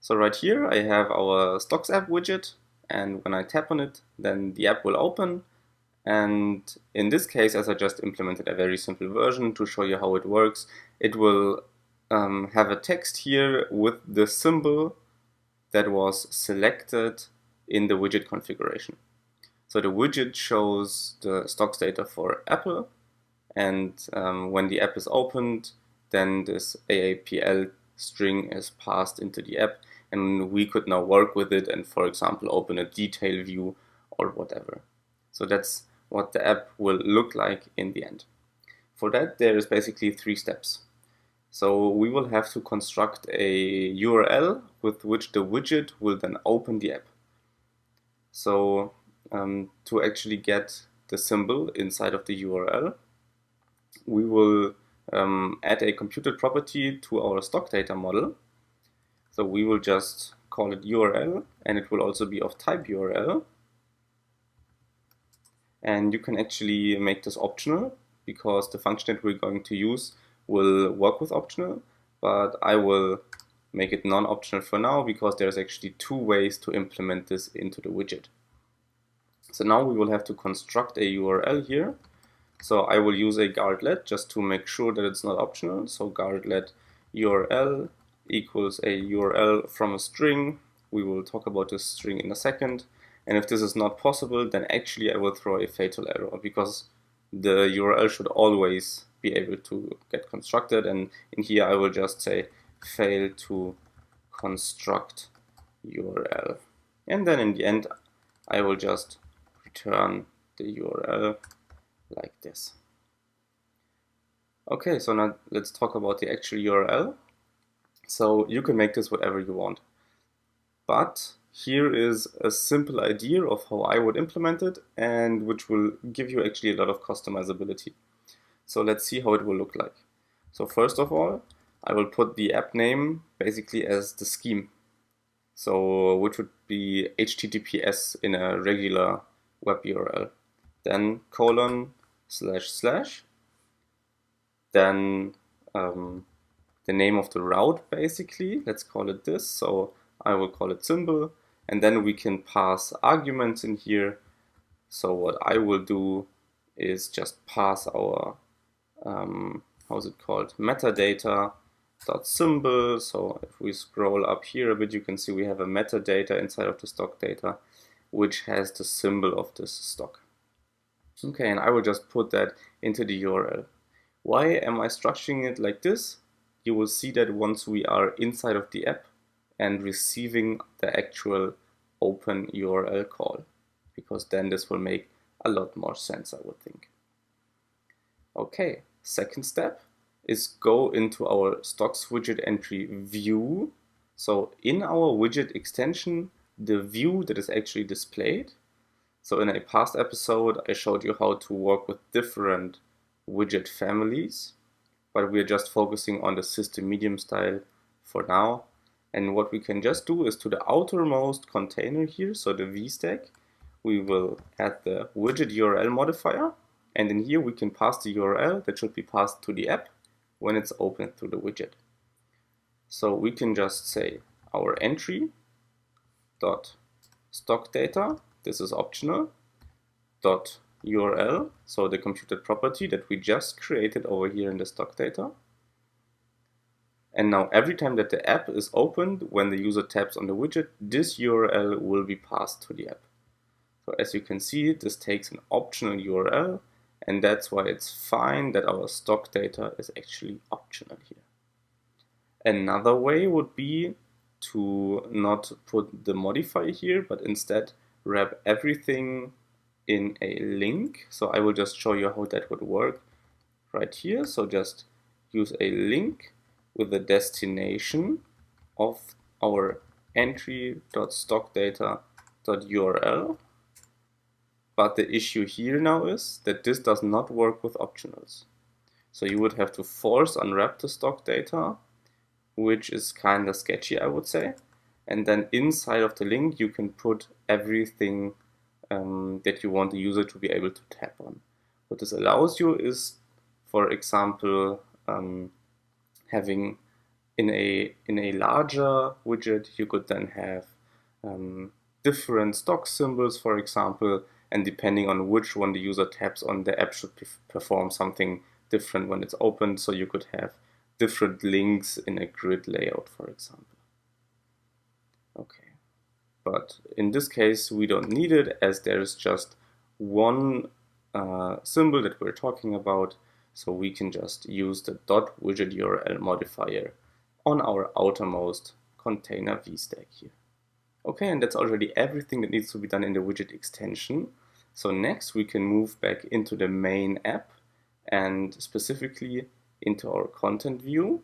So right here I have our Stocks app widget, and when I tap on it, then the app will open. And in this case, as I just implemented a very simple version to show you how it works, it will have a text here with the symbol that was selected in the widget configuration. So the widget shows the stocks data for Apple, and when the app is opened, then this AAPL string is passed into the app, and we could now work with it and, for example, open a detail view or whatever. So that's what the app will look like in the end. For that, there is basically 3 steps. So we will have to construct a URL with which the widget will then open the app. So to actually get the symbol inside of the URL, we will add a computed property to our stock data model. So we will just call it URL, and it will also be of type URL. And you can actually make this optional, because the function that we're going to use will work with optional, but I will make it non-optional for now, because there's actually 2 ways to implement this into the widget. So now we will have to construct a URL here. So I will use a guardlet just to make sure that it's not optional. So guardlet URL equals a URL from a string. We will talk about this string in a second. And if this is not possible, then actually I will throw a fatal error, because the URL should always be able to get constructed. And in here I will just say fail to construct URL. And then in the end, I will just return the URL like this. Okay, so now let's talk about the actual URL. So you can make this whatever you want. But here is a simple idea of how I would implement it, and which will give you actually a lot of customizability. So let's see how it will look like. So first of all, I will put the app name basically as the scheme. So which would be HTTPS in a regular web URL. then colon // then the name of the route, basically. Let's call it this. So I will call it symbol, and then we can pass arguments in here. So what I will do is just pass our how's it called, metadata dot symbol. So if we scroll up here a bit, you can see we have a metadata inside of the stock data, which has the symbol of this stock. Okay, and I will just put that into the URL. Why am I structuring it like this? You will see that once we are inside of the app and receiving the actual open URL call, because then this will make a lot more sense, I would think. Okay, second step is go into our stocks widget entry view. So in our widget extension, the view that is actually displayed. So in a past episode, I showed you how to work with different widget families, but we're just focusing on the system medium style for now. And what we can just do is to the outermost container here, so the VStack, we will add the widget URL modifier. And in here we can pass the URL that should be passed to the app when it's opened through the widget. So we can just say our entry dot stock data, this is optional, dot URL, so the computed property that we just created over here in the stock data. And now every time that the app is opened, when the user taps on the widget, this URL will be passed to the app. So as you can see, this takes an optional URL, and that's why it's fine that our stock data is actually optional here. Another way would be to not put the modifier here, but instead wrap everything in a link. So I will just show you how that would work right here. So just use a link with the destination of our entry.stockdata.url. But the issue here now is that this does not work with optionals. So you would have to force unwrap the stock data, which is kind of sketchy, I would say. And then inside of the link, you can put everything that you want the user to be able to tap on. What this allows you is, for example, having in a larger widget, you could then have different stock symbols, for example, and depending on which one the user taps on, the app should perform something different when it's opened. So you could have different links in a grid layout, for example. Okay, but in this case, we don't need it as there's just one symbol that we're talking about. So we can just use the .widget URL modifier on our outermost container VStack here. Okay, and that's already everything that needs to be done in the widget extension. So next we can move back into the main app and specifically into our content view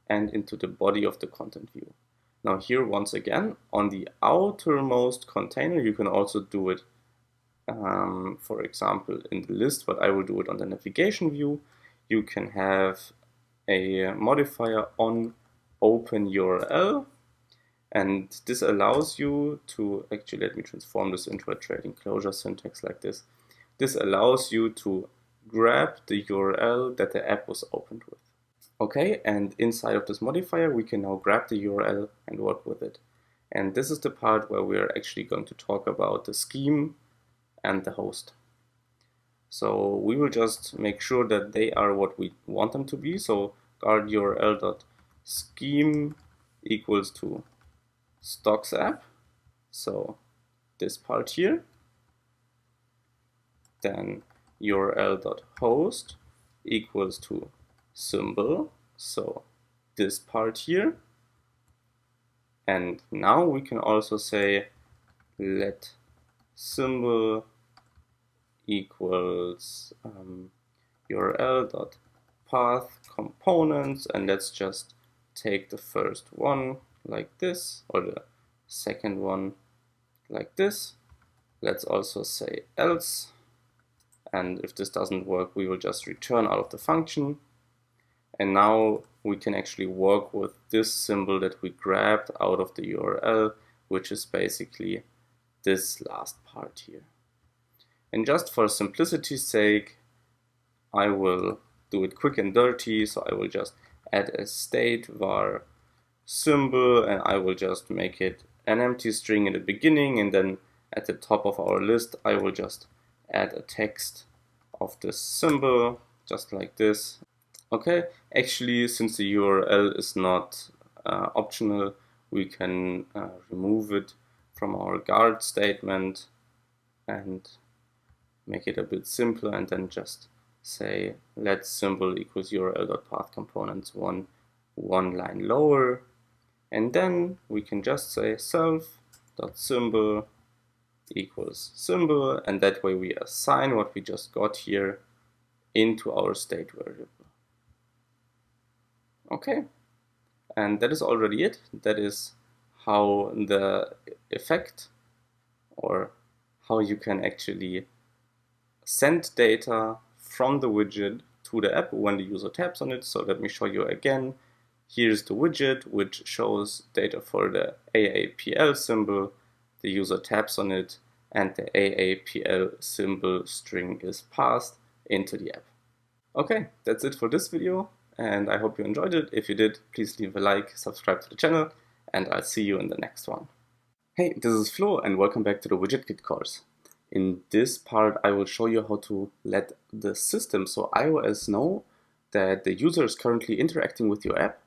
and into the body of the content view. Now here once again on the outermost container, you can also do it for example in the list, but I will do it on the navigation view. You can have a modifier on open URL, and this allows you to, actually let me transform this into a trading closure syntax like this. This allows you to grab the URL that the app was opened with. Okay, and inside of this modifier, we can now grab the URL and work with it. And this is the part where we're actually going to talk about the scheme and the host. So we will just make sure that they are what we want them to be. So guard URL.scheme equals to stocks app. So this part here. Then URL.host equals to symbol. So this part here. And now we can also say let symbol equals URL.path components, and let's just take the first one like this, or the second one like this. Let's also say else, and if this doesn't work, we will just return out of the function. And now we can actually work with this symbol that we grabbed out of the URL, which is basically this last part here. And just for simplicity's sake, I will do it quick and dirty, so I will just add a state var symbol, and I will just make it an empty string in the beginning, and then at the top of our list I will just add a text of this symbol, just like this. Okay, actually, since the URL is not optional, we can remove it from our guard statement and make it a bit simpler, and then just say let symbol equals url.path components one line lower, and then we can just say self.symbol equals symbol, and that way we assign what we just got here into our state variable. Okay, and that is already it. That is how the effect, or how you can actually send data from the widget to the app when the user taps on it. So let me show you again. Here's the widget, which shows data for the AAPL symbol. The user taps on it, and the AAPL symbol string is passed into the app. Okay, that's it for this video, and I hope you enjoyed it. If you did, please leave a like, subscribe to the channel, and I'll see you in the next one. Hey, this is Flo, and welcome back to the WidgetKit course. In this part, I will show you how to let the system, so iOS, know that the user is currently interacting with your app,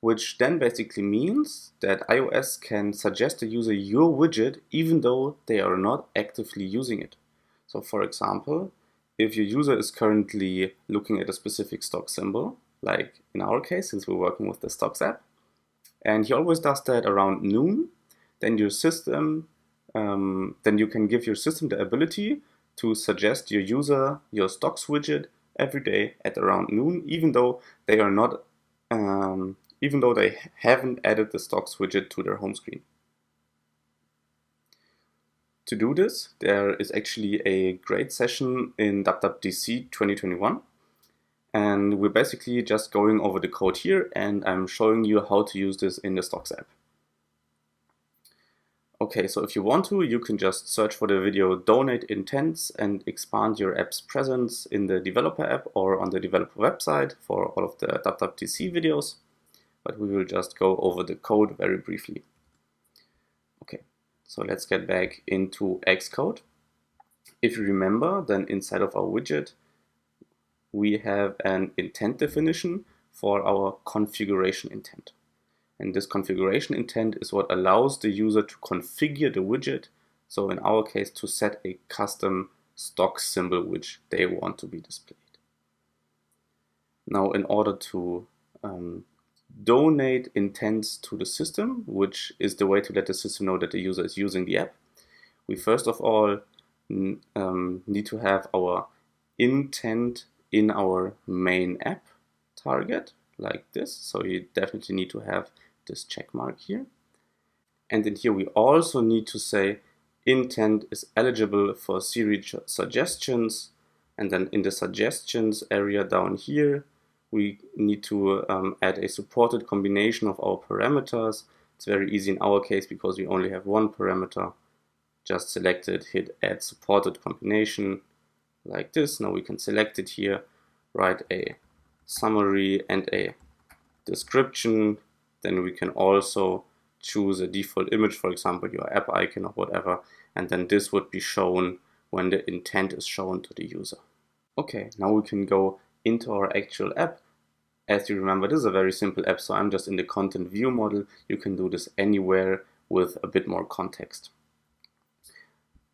which then basically means that iOS can suggest the user your widget even though they are not actively using it. So for example, if your user is currently looking at a specific stock symbol, like in our case, since we're working with the stocks app, and he always does that around noon, then your system, then you can give your system the ability to suggest your user your stocks widget every day at around noon, even though they are not, even though they haven't added the stocks widget to their home screen. To do this, there is actually a great session in WWDC 2021, and we're basically just going over the code here, and I'm showing you how to use this in the stocks app. Okay, so if you want to, you can just search for the video Donate Intents and expand your app's presence in the developer app or on the developer website for all of the WWDC videos, but we will just go over the code very briefly. Okay, so let's get back into Xcode. If you remember, then inside of our widget, we have an intent definition for our configuration intent. And this configuration intent is what allows the user to configure the widget. So in our case, to set a custom stock symbol which they want to be displayed. Now, in order to donate intents to the system, which is the way to let the system know that the user is using the app, we first of all need to have our intent in our main app target, like this. So you definitely need to have this check mark here. And in here we also need to say intent is eligible for Siri suggestions, and then in the suggestions area down here we need to add a supported combination of our parameters. It's very easy in our case because we only have one parameter. Just select it, hit add supported combination like this. Now we can select it here, write a summary and a description. Then we can also choose a default image, for example, your app icon or whatever, and then this would be shown when the intent is shown to the user. Okay, now we can go into our actual app. As you remember, this is a very simple app, so I'm just in the content view model. You can do this anywhere with a bit more context.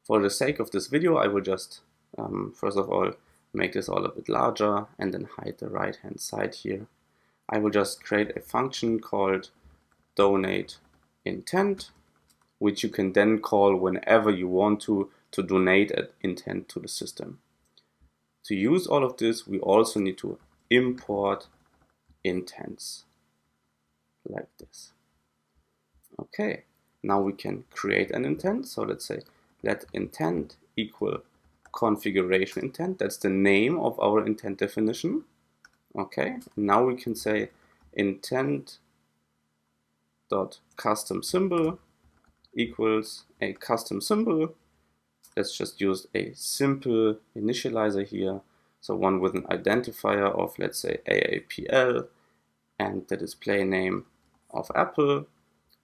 For the sake of this video, I will just, first of all, make this all a bit larger and then hide the right hand side here. I will just create a function called donate intent, which you can then call whenever you want to donate an intent to the system. To use all of this, we also need to import intents like this. Okay, now we can create an intent. So let's say let intent equal configuration intent. That's the name of our intent definition. Okay, now we can say intent dot custom symbol equals a custom symbol let's just use a simple initializer here. So one with an identifier of, let's say, AAPL and the display name of Apple.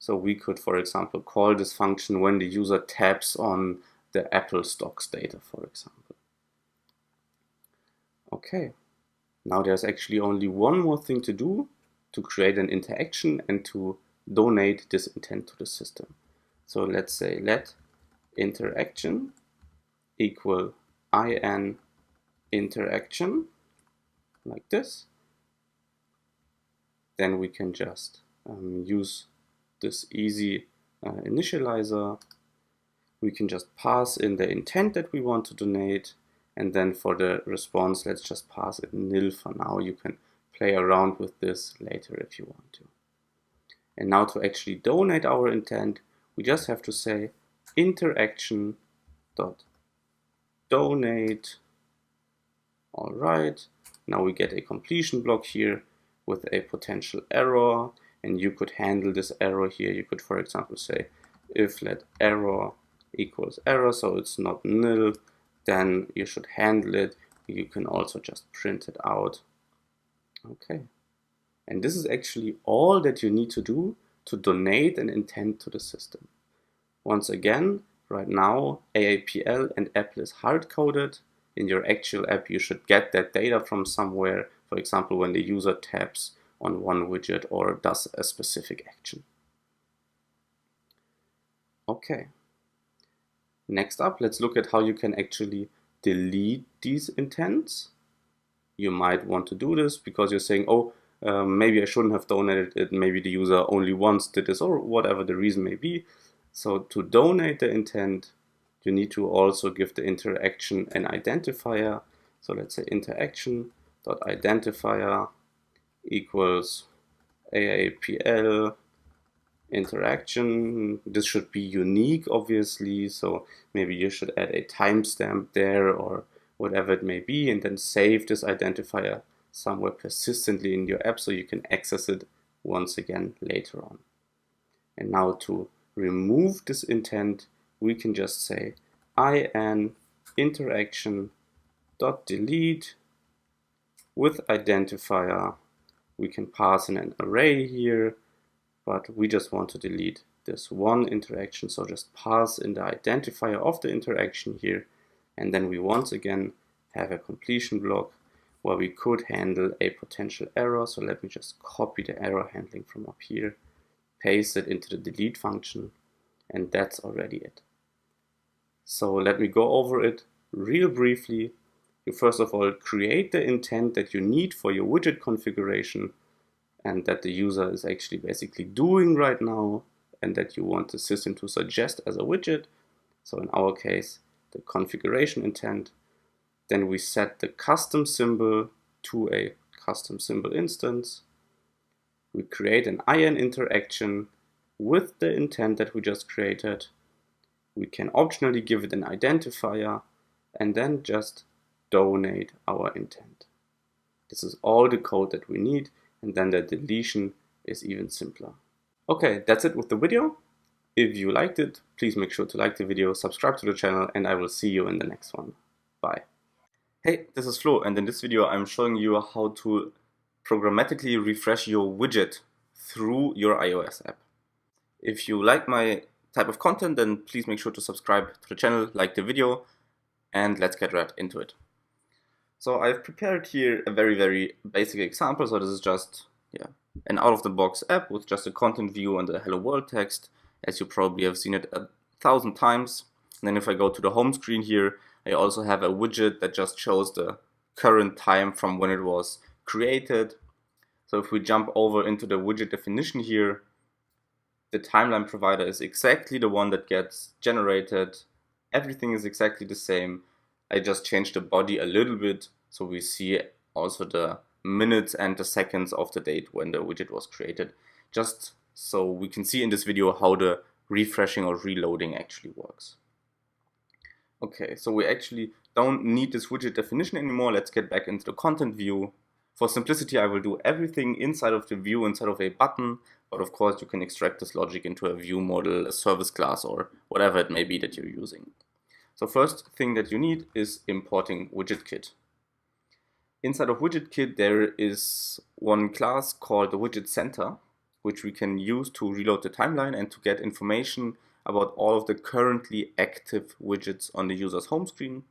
So we could, for example, call this function when the user taps on the Apple stocks data, for example. Okay, now there's actually only one more thing to do to create an interaction and to donate this intent to the system. So let's say let interaction equal in interaction, like this. Then we can just use this easy initializer. We can just pass in the intent that we want to donate, and then for the response, let's just pass it nil for now. You can play around with this later if you want to. And now to actually donate our intent, we just have to say interaction dot donate. All right, now we get a completion block here with a potential error, and you could handle this error here. You could, for example, say if let error equals error, so it's not nil, then you should handle it. You can also just print it out. Okay, and this is actually all that you need to do to donate an intent to the system. Once again, right now AAPL and Apple is hard-coded. In your actual app, you should get that data from somewhere, for example, when the user taps on one widget or does a specific action. Okay. Next up, let's look at how you can actually delete these intents. You might want to do this because you're saying, oh, maybe I shouldn't have donated it, maybe the user only once did this, or whatever the reason may be. So to donate the intent, you need to also give the interaction an identifier. So let's say interaction.identifier equals AAPL interaction. This should be unique, obviously, so maybe you should add a timestamp there or whatever it may be, and then save this identifier somewhere persistently in your app so you can access it once again later on. And now to remove this intent, we can just say in interaction.delete with identifier. We can pass in an array here, but we just want to delete this one interaction, so just pass in the identifier of the interaction here, and then we once again have a completion block where we could handle a potential error. So let me just copy the error handling from up here, paste it into the delete function, and that's already it. So let me go over it real briefly. You first of all create the intent that you need for your widget configuration and that the user is actually basically doing right now and that you want the system to suggest as a widget. So in our case, the configuration intent. Then we set the custom symbol to a custom symbol instance. We create an in interaction with the intent that we just created. We can optionally give it an identifier and then just donate our intent. This is all the code that we need, and then the deletion is even simpler. Okay, that's it with the video. If you liked it, please make sure to like the video, subscribe to the channel, and I will see you in the next one. Bye. Hey, this is Flo, and in this video I'm showing you how to programmatically refresh your widget through your iOS app. If you like my type of content, then please make sure to subscribe to the channel, like the video, and let's get right into it. So I've prepared here a very basic example. So this is just an out-of-the-box app with just a content view and the hello world text, as you probably have seen it 1,000 times. And then if I go to the home screen here, I also have a widget that just shows the current time from when it was created. So if we jump over into the widget definition here, the timeline provider is exactly the one that gets generated. Everything is exactly the same. I just changed the body a little bit so we see also the minutes and the seconds of the date when the widget was created, just so we can see in this video how the refreshing or reloading actually works. Okay, so we actually don't need this widget definition anymore. Let's get back into the content view. For simplicity, I will do everything inside of the view instead of a button, but of course you can extract this logic into a view model, a service class, or whatever it may be that you're using. So first thing that you need is importing WidgetKit. Inside of WidgetKit, there is one class called the Widget Center, which we can use to reload the timeline and to get information about all of the currently active widgets on the user's home screen.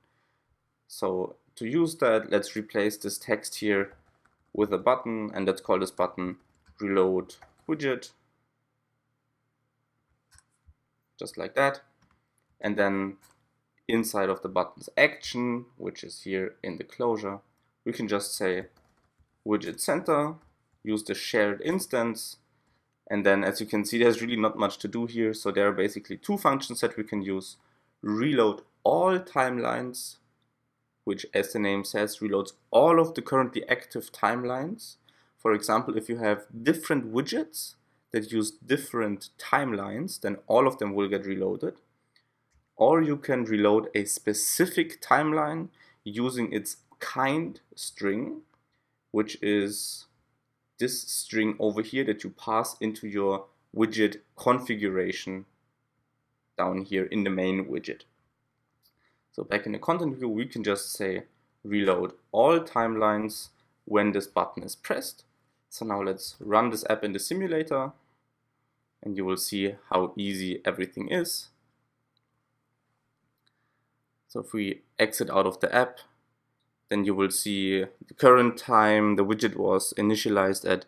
So to use that, let's replace this text here with a button, and let's call this button reload widget, just like that. And then inside of the button's action, which is here in the closure, we can just say widget center, use the shared instance, and then as you can see, there's really not much to do here. So there are basically two functions that we can use: reload all timelines, which, as the name says, reloads all of the currently active timelines. For example, if you have different widgets that use different timelines, then all of them will get reloaded. Or you can reload a specific timeline using its kind string, which is this string over here that you pass into your widget configuration down here in the main widget. So back in the content view, we can just say reload all timelines when this button is pressed. So now let's run this app in the simulator, and you will see how easy everything is. So if we exit out of the app, then you will see the current time. The widget was initialized at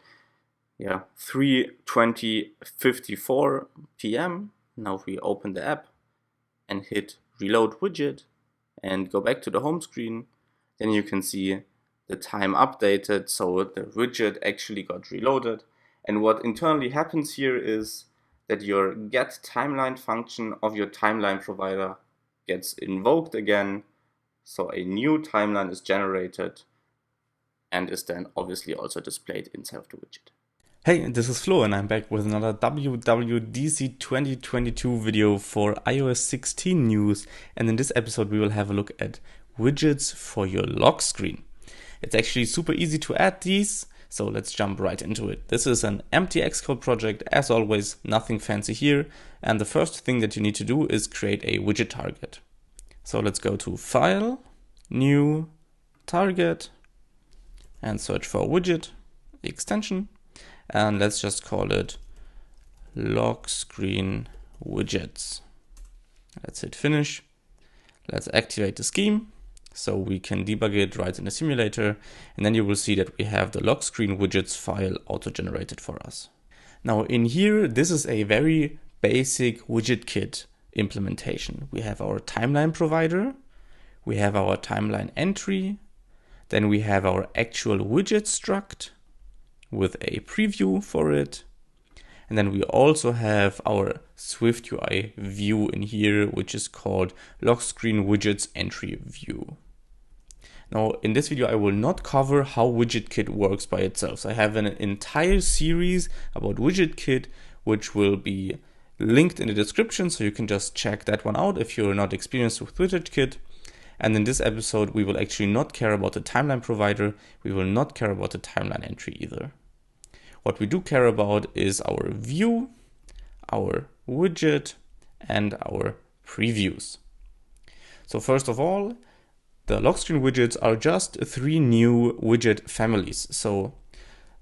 3:20:54 p.m. Now if we open the app and hit reload widget and go back to the home screen, then you can see the time updated. So the widget actually got reloaded. And what internally happens here is that your get timeline function of your timeline provider gets invoked again. So a new timeline is generated and is then obviously also displayed inside of the widget. Hey, this is Flo and I'm back with another WWDC 2022 video for iOS 16 news, and in this episode we will have a look at widgets for your lock screen. It's actually super easy to add these, so let's jump right into it. This is an empty Xcode project, as always, nothing fancy here, and the first thing that you need to do is create a widget target. So let's go to File, New, Target, and search for Widget Extension. And let's just call it Lockscreen Widgets. Let's hit finish. Let's activate the scheme so we can debug it right in the simulator. And then you will see that we have the Lockscreen Widgets file auto-generated for us. Now in here, this is a very basic WidgetKit implementation. We have our timeline provider, we have our timeline entry, then we have our actual widget struct with a preview for it. And then we also have our Swift UI view in here, which is called Lockscreen Widgets Entry View. Now, in this video, I will not cover how WidgetKit works by itself. So I have an entire series about WidgetKit, which will be linked in the description. So you can just check that one out if you're not experienced with WidgetKit. And in this episode, we will actually not care about the timeline provider. We will not care about the timeline entry either. What we do care about is our view, our widget, and our previews. So first of all, the Lockscreen widgets are just 3 new widget families. So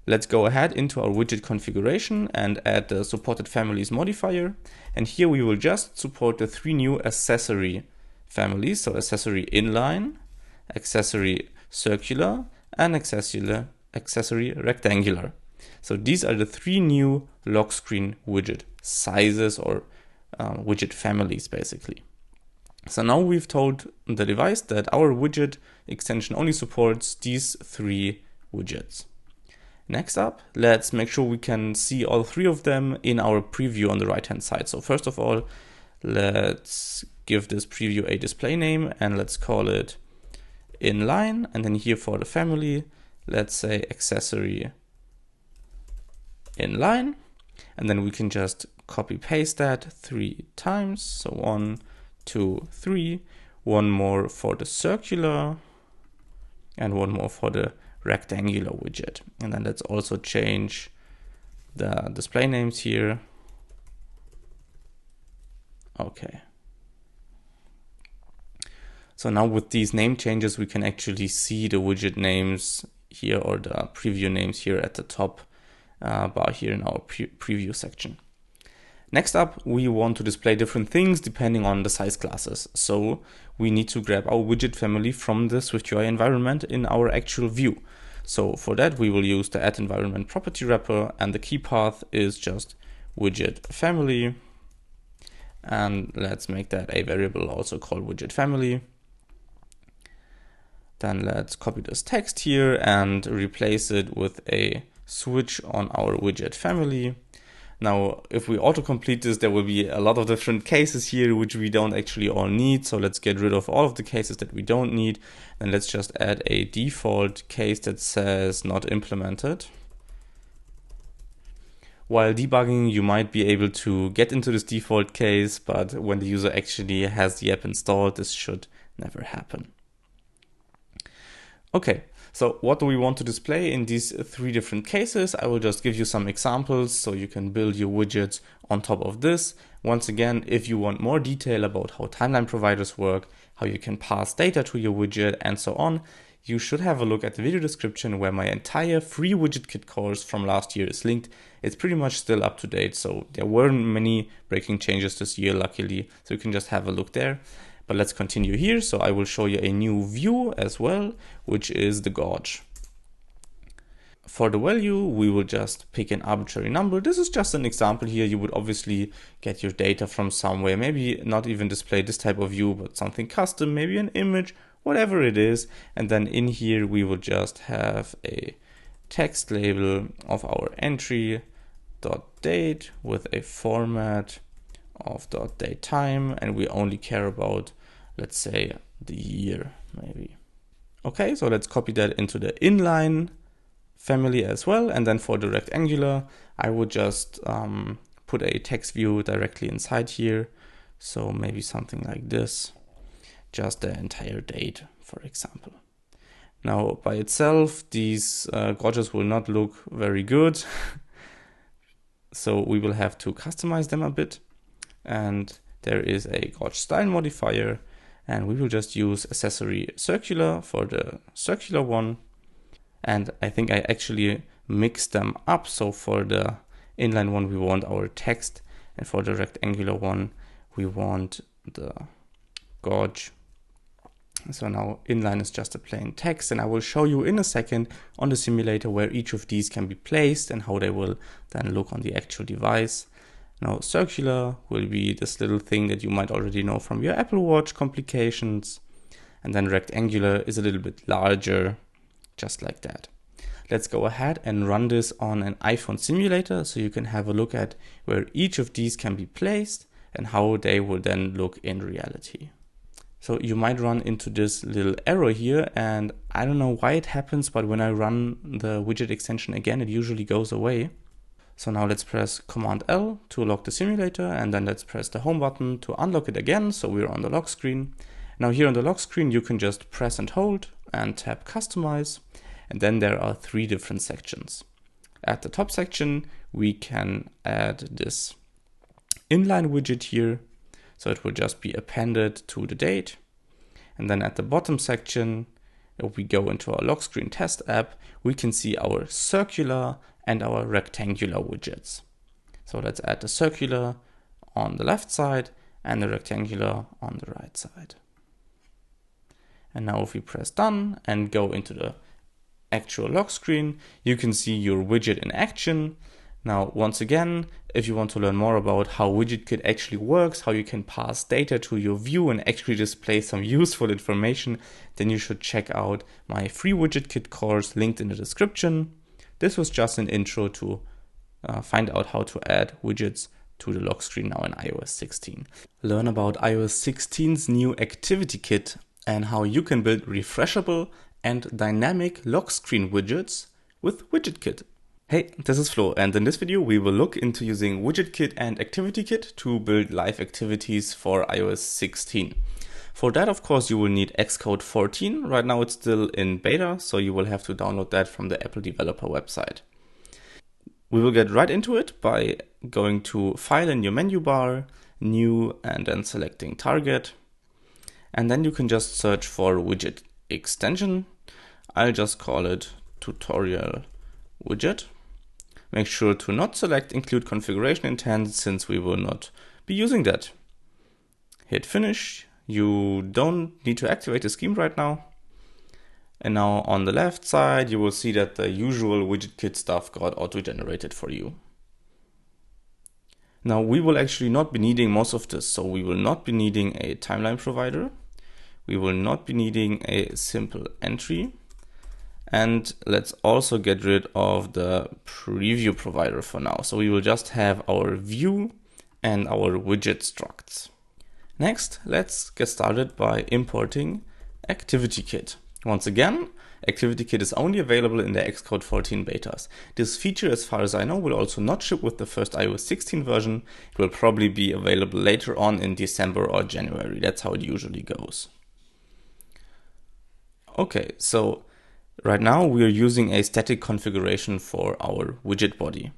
let's go ahead into our widget configuration and add the supported families modifier. And here we will just support the 3 new accessory families. So accessory inline, accessory circular, and accessory rectangular. So these are the 3 new Lockscreen widget sizes or widget families basically. So now we've told the device that our widget extension only supports these 3 widgets. Next up, let's make sure we can see all 3 of them in our preview on the right hand side. So first of all, let's give this preview a display name and let's call it inline. And then here for the family, let's say accessory inline. And then we can just copy paste that 3 times. So 1, 2, 3, one more for the circular and one more for the rectangular widget. And then let's also change the display names here. Okay. So now with these name changes, we can actually see the widget names here, or the preview names here at the top bar here in our preview section. Next up, we want to display different things depending on the size classes. So we need to grab our widget family from the SwiftUI environment in our actual view. So for that, we will use the add environment property wrapper, and the key path is just widget family. And let's make that a variable also called widget family. Then let's copy this text here and replace it with a switch on our widget family. Now, if we autocomplete this, there will be a lot of different cases here, which we don't actually all need. So let's get rid of all of the cases that we don't need. And let's just add a default case that says not implemented. While debugging, you might be able to get into this default case, but when the user actually has the app installed, this should never happen. Okay, so what do we want to display in these three different cases? I will just give you some examples so you can build your widgets on top of this. Once again, if you want more detail about how timeline providers work, how you can pass data to your widget, and so on, you should have a look at the video description where my entire free WidgetKit course from last year is linked. It's pretty much still up to date, so there weren't many breaking changes this year, luckily, so you can just have a look there. But let's continue here. So I will show you a new view as well, which is the gauge. For the value, we will just pick an arbitrary number. This is just an example here. You would obviously get your data from somewhere, maybe not even display this type of view, but something custom, maybe an image, whatever it is. And then in here, we will just have a text label of our entry.date with a format of .datetime, and we only care about, let's say, the year maybe. Okay, so let's copy that into the inline family as well. And then for the rectangular, I would just put a text view directly inside here. So maybe something like this, just the entire date, for example. Now by itself, these gauges will not look very good. So we will have to customize them a bit. And there is a gauge style modifier, and we will just use accessory circular for the circular one. And I think I actually mixed them up. So for the inline one, we want our text, and for the rectangular one, we want the gauge. So now inline is just a plain text, and I will show you in a second on the simulator where each of these can be placed and how they will then look on the actual device. Now circular will be this little thing that you might already know from your Apple Watch complications. And then rectangular is a little bit larger, just like that. Let's go ahead and run this on an iPhone simulator so you can have a look at where each of these can be placed and how they will then look in reality. So you might run into this little error here, and I don't know why it happens, but when I run the widget extension again, it usually goes away. So now let's press Command L to lock the simulator, and then let's press the home button to unlock it again. So we're on the lock screen. Now here on the lock screen, you can just press and hold and tap Customize. And then there are three different sections. At the top section, we can add this inline widget here. So it will just be appended to the date. And then at the bottom section, if we go into our lock screen test app, we can see our circular and our rectangular widgets. So let's add the circular on the left side and the rectangular on the right side. And now if we press done and go into the actual lock screen, you can see your widget in action. Now, once again, if you want to learn more about how WidgetKit actually works, how you can pass data to your view and actually display some useful information, then you should check out my free WidgetKit course linked in the description. This was just an intro to find out how to add widgets to the lock screen now in iOS 16. Learn about iOS 16's new ActivityKit and how you can build refreshable and dynamic lock screen widgets with WidgetKit. Hey, this is Flo, and in this video we will look into using WidgetKit and ActivityKit to build live activities for iOS 16. For that, of course, you will need Xcode 14. Right now it's still in beta, so you will have to download that from the Apple developer website. We will get right into it by going to File in your menu bar, New, and then selecting Target. And then you can just search for widget extension. I'll just call it tutorial widget. Make sure to not select include configuration intent since we will not be using that. Hit finish. You don't need to activate the scheme right now. And now on the left side, you will see that the usual WidgetKit stuff got auto-generated for you. Now we will actually not be needing most of this. So we will not be needing a timeline provider. We will not be needing a simple entry. And let's also get rid of the preview provider for now. So we will just have our view and our widget structs. Next, let's get started by importing ActivityKit. Once again, ActivityKit is only available in the Xcode 14 betas. This feature, as far as I know, will also not ship with the first iOS 16 version. It will probably be available later on in December or January. That's how it usually goes. Okay, so right now we are using a static configuration for our widget body.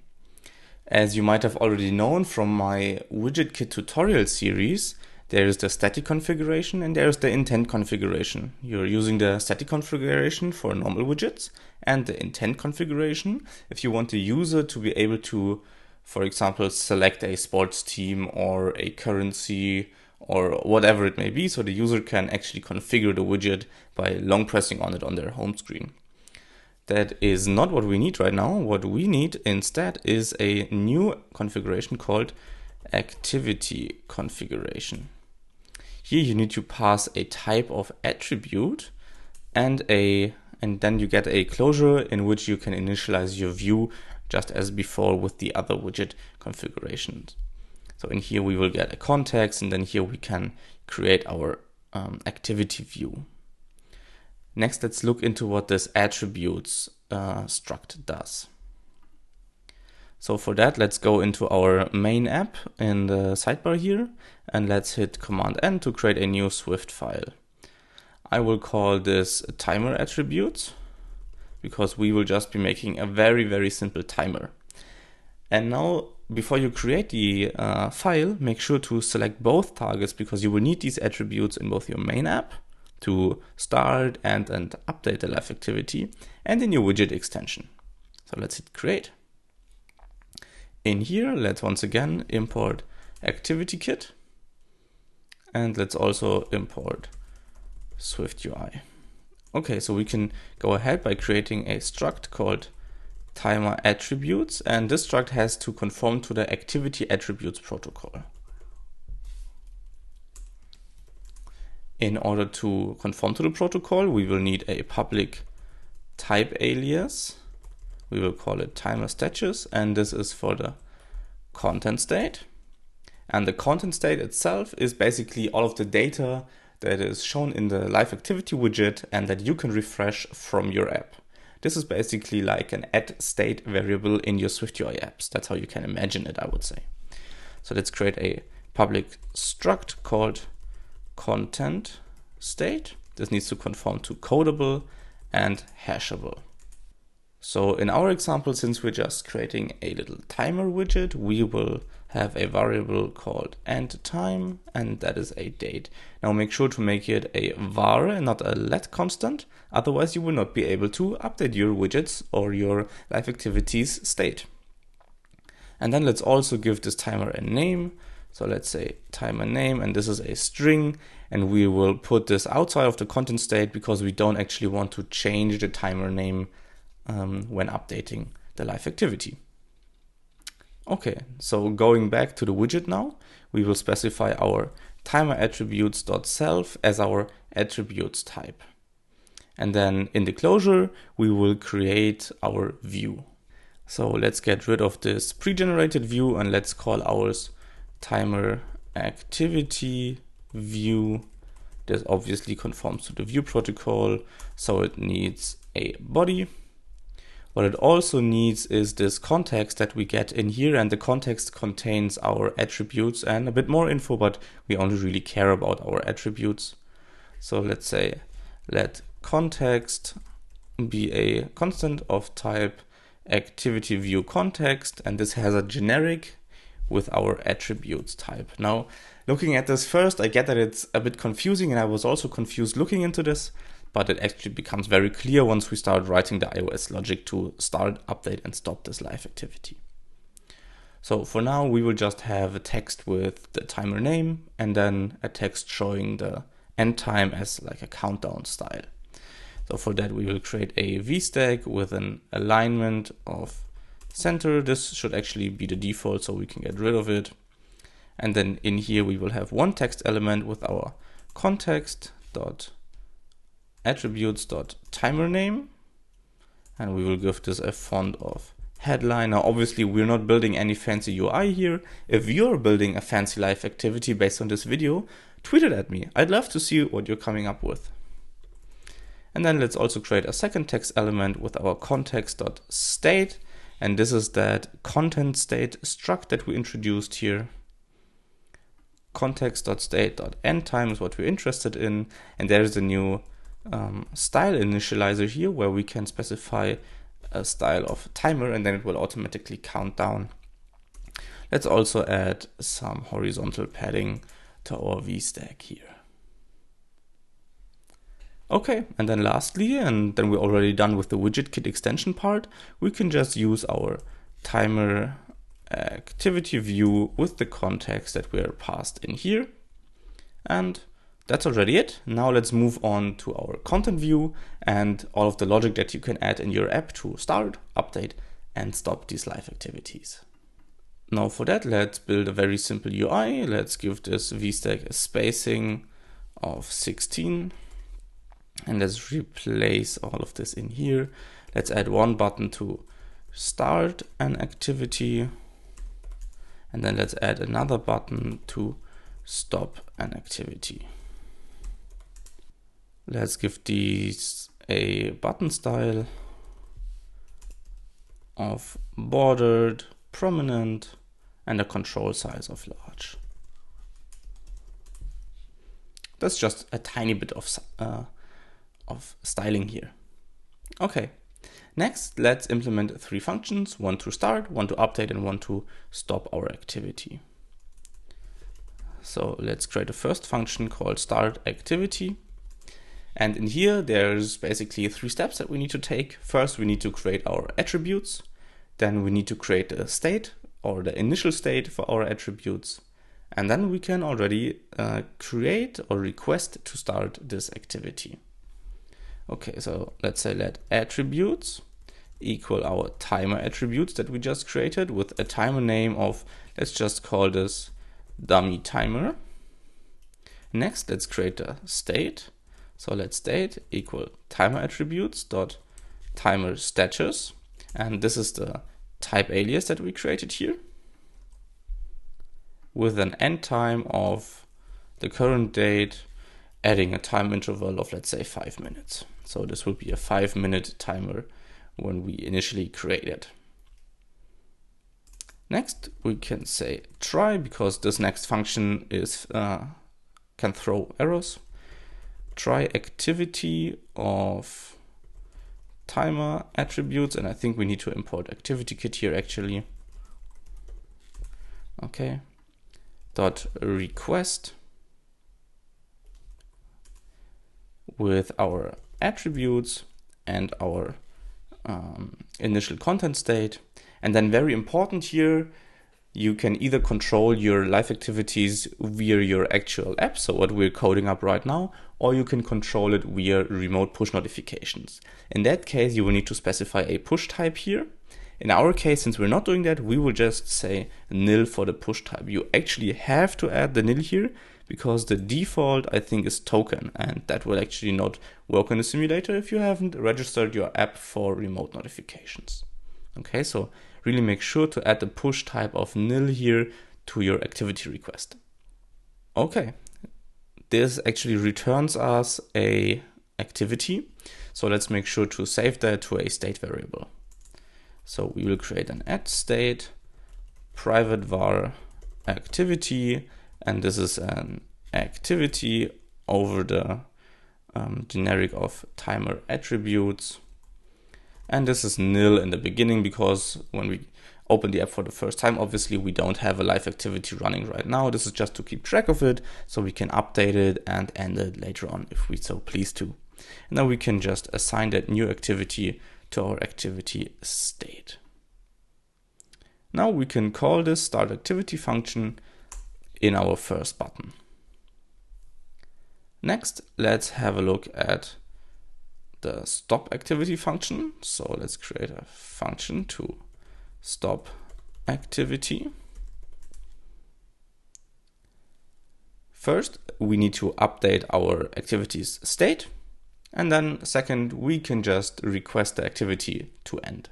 As you might have already known from my WidgetKit tutorial series, there is the static configuration and there is the intent configuration. You're using the static configuration for normal widgets and the intent configuration if you want the user to be able to, for example, select a sports team or a currency or whatever it may be, so the user can actually configure the widget by long pressing on it on their home screen. That is not what we need right now. What we need instead is a new configuration called activity configuration. Here you need to pass a type of attribute and then you get a closure in which you can initialize your view just as before with the other widget configurations. So in here we will get a context, and then here we can create our activity view. Next, let's look into what this attributes struct does. So for that, let's go into our main app in the sidebar here, and let's hit Command N to create a new Swift file. I will call this timer attributes because we will just be making a very, very simple timer. And now, before you create the file, make sure to select both targets because you will need these attributes in both your main app to start and update the live activity and in your widget extension. So let's hit create. In here, let's once again import ActivityKit, and let's also import SwiftUI. Okay, so we can go ahead by creating a struct called timer attributes, and this struct has to conform to the activity attributes protocol. In order to conform to the protocol, we will need a public type alias. We will call it timer status, and this is for the content state. And the content state itself is basically all of the data that is shown in the live activity widget and that you can refresh from your app. This is basically like an add state variable in your SwiftUI apps. That's how you can imagine it, I would say. So let's create a public struct called content state. This needs to conform to codable and hashable. So in our example, since we're just creating a little timer widget, we will have a variable called endTime, and that is a date. Now make sure to make it a var and not a let constant. Otherwise you will not be able to update your widgets or your live activities state. And then let's also give this timer a name. So let's say timer name, and this is a string, and we will put this outside of the content state because we don't actually want to change the timer name when updating the live activity. Okay, so going back to the widget now, we will specify our timer attributes.self as our attributes type. And then in the closure, we will create our view. So let's get rid of this pre-generated view and let's call ours timer activity view. This obviously conforms to the view protocol, so it needs a body. What it also needs is this context that we get in here, and the context contains our attributes and a bit more info, but we only really care about our attributes. So let's say let context be a constant of type activity view context, and this has a generic with our attributes type. Now, Looking at this first, I get that it's a bit confusing, and I was also confused looking into this, but it actually becomes very clear once we start writing the iOS logic to start, update, and stop this live activity. So for now, we will just have a text with the timer name and then a text showing the end time as like a countdown style. So for that, we will create a VStack with an alignment of center. This should actually be the default, so we can get rid of it. And then in here, we will have one text element with our context.attributes.timername. And we will give this a font of headline. Now, obviously, we're not building any fancy UI here. If you're building a fancy live activity based on this video, tweet it at me. I'd love to see what you're coming up with. And then let's also create a second text element with our context.state. And this is that content state struct that we introduced here. Context.state.endTime is what we're interested in. And there is a new style initializer here where we can specify a style of timer, and then it will automatically count down. Let's also add some horizontal padding to our VStack here. Okay, and then lastly, and then we're already done with the WidgetKit extension part, we can just use our timer activity view with the context that we are passed in here. And that's already it. Now let's move on to our content view and all of the logic that you can add in your app to start, update, and stop these live activities. Now for that, let's build a very simple UI. Let's give this VStack a spacing of 16. And let's replace all of this in here. Let's add one button to start an activity. And then let's add another button to stop an activity. Let's give these a button style of bordered, prominent, and a control size of large. That's just a tiny bit of styling here. Okay, next let's implement 3 functions, one to start, one to update, and one to stop our activity. So let's create a first function called start activity. And in here, there's basically 3 steps that we need to take. First, we need to create our attributes. Then we need to create a state or the initial state for our attributes. And then we can already create or request to start this activity. Okay, so let's say let attributes equal our timer attributes that we just created with a timer name of, let's just call this dummy timer. Next, let's create a state. So let's state equal timer attributes dot timer status. And this is the type alias that we created here with an end time of the current date, adding a time interval of, let's say, 5 minutes. So this will be a 5-minute timer when we initially create it. Next, we can say try, because this next function is can throw errors. Try activity of timer attributes, and I think we need to import ActivityKit here actually. Okay, dot request with our attributes and our initial content state. And then very important here, you can either control your live activities via your actual app, so what we're coding up right now, or you can control it via remote push notifications. In that case, you will need to specify a push type here. In our case, since we're not doing that, we will just say nil for the push type. You actually have to add the nil here because the default, I think, is token, and that will actually not work in the simulator if you haven't registered your app for remote notifications. Okay, so really make sure to add the push type of nil here to your activity request. Okay, this actually returns us a activity. So let's make sure to save that to a state variable. So we will create an add state, private var activity, and this is an activity over the generic of timer attributes. And this is nil in the beginning because when we open the app for the first time. Obviously, we don't have a live activity running right now. This is just to keep track of it, so we can update it and end it later on if we so please to. And now we can just assign that new activity to our activity state. Now we can call this start activity function in our first button. Next, let's have a look at the stop activity function. So let's create a function to stop activity. First, we need to update our activity's state. And then second, we can just request the activity to end.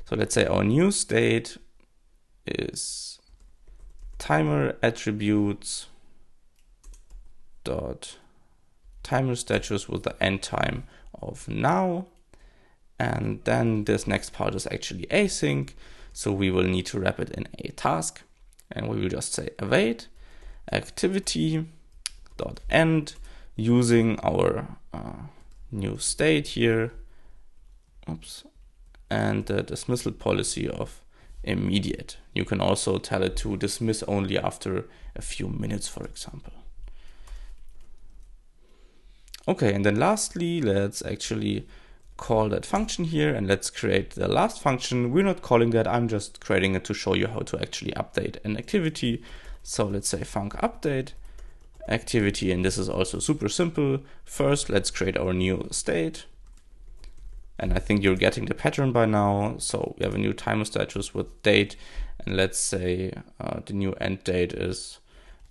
So let's say our new state is timer attributes dot timer status with the end time of now. And then this next part is actually async. So we will need to wrap it in a task, and we will just say await activity dot end using our new state here. Oops. And the dismissal policy of immediate. You can also tell it to dismiss only after a few minutes, for example. Okay, and then lastly, let's actually call that function here, and let's create the last function. We're not calling that, I'm just creating it to show you how to actually update an activity. So let's say func update activity, and this is also super simple. First, let's create our new state. And I think you're getting the pattern by now. So we have a new timer status with date, and let's say the new end date is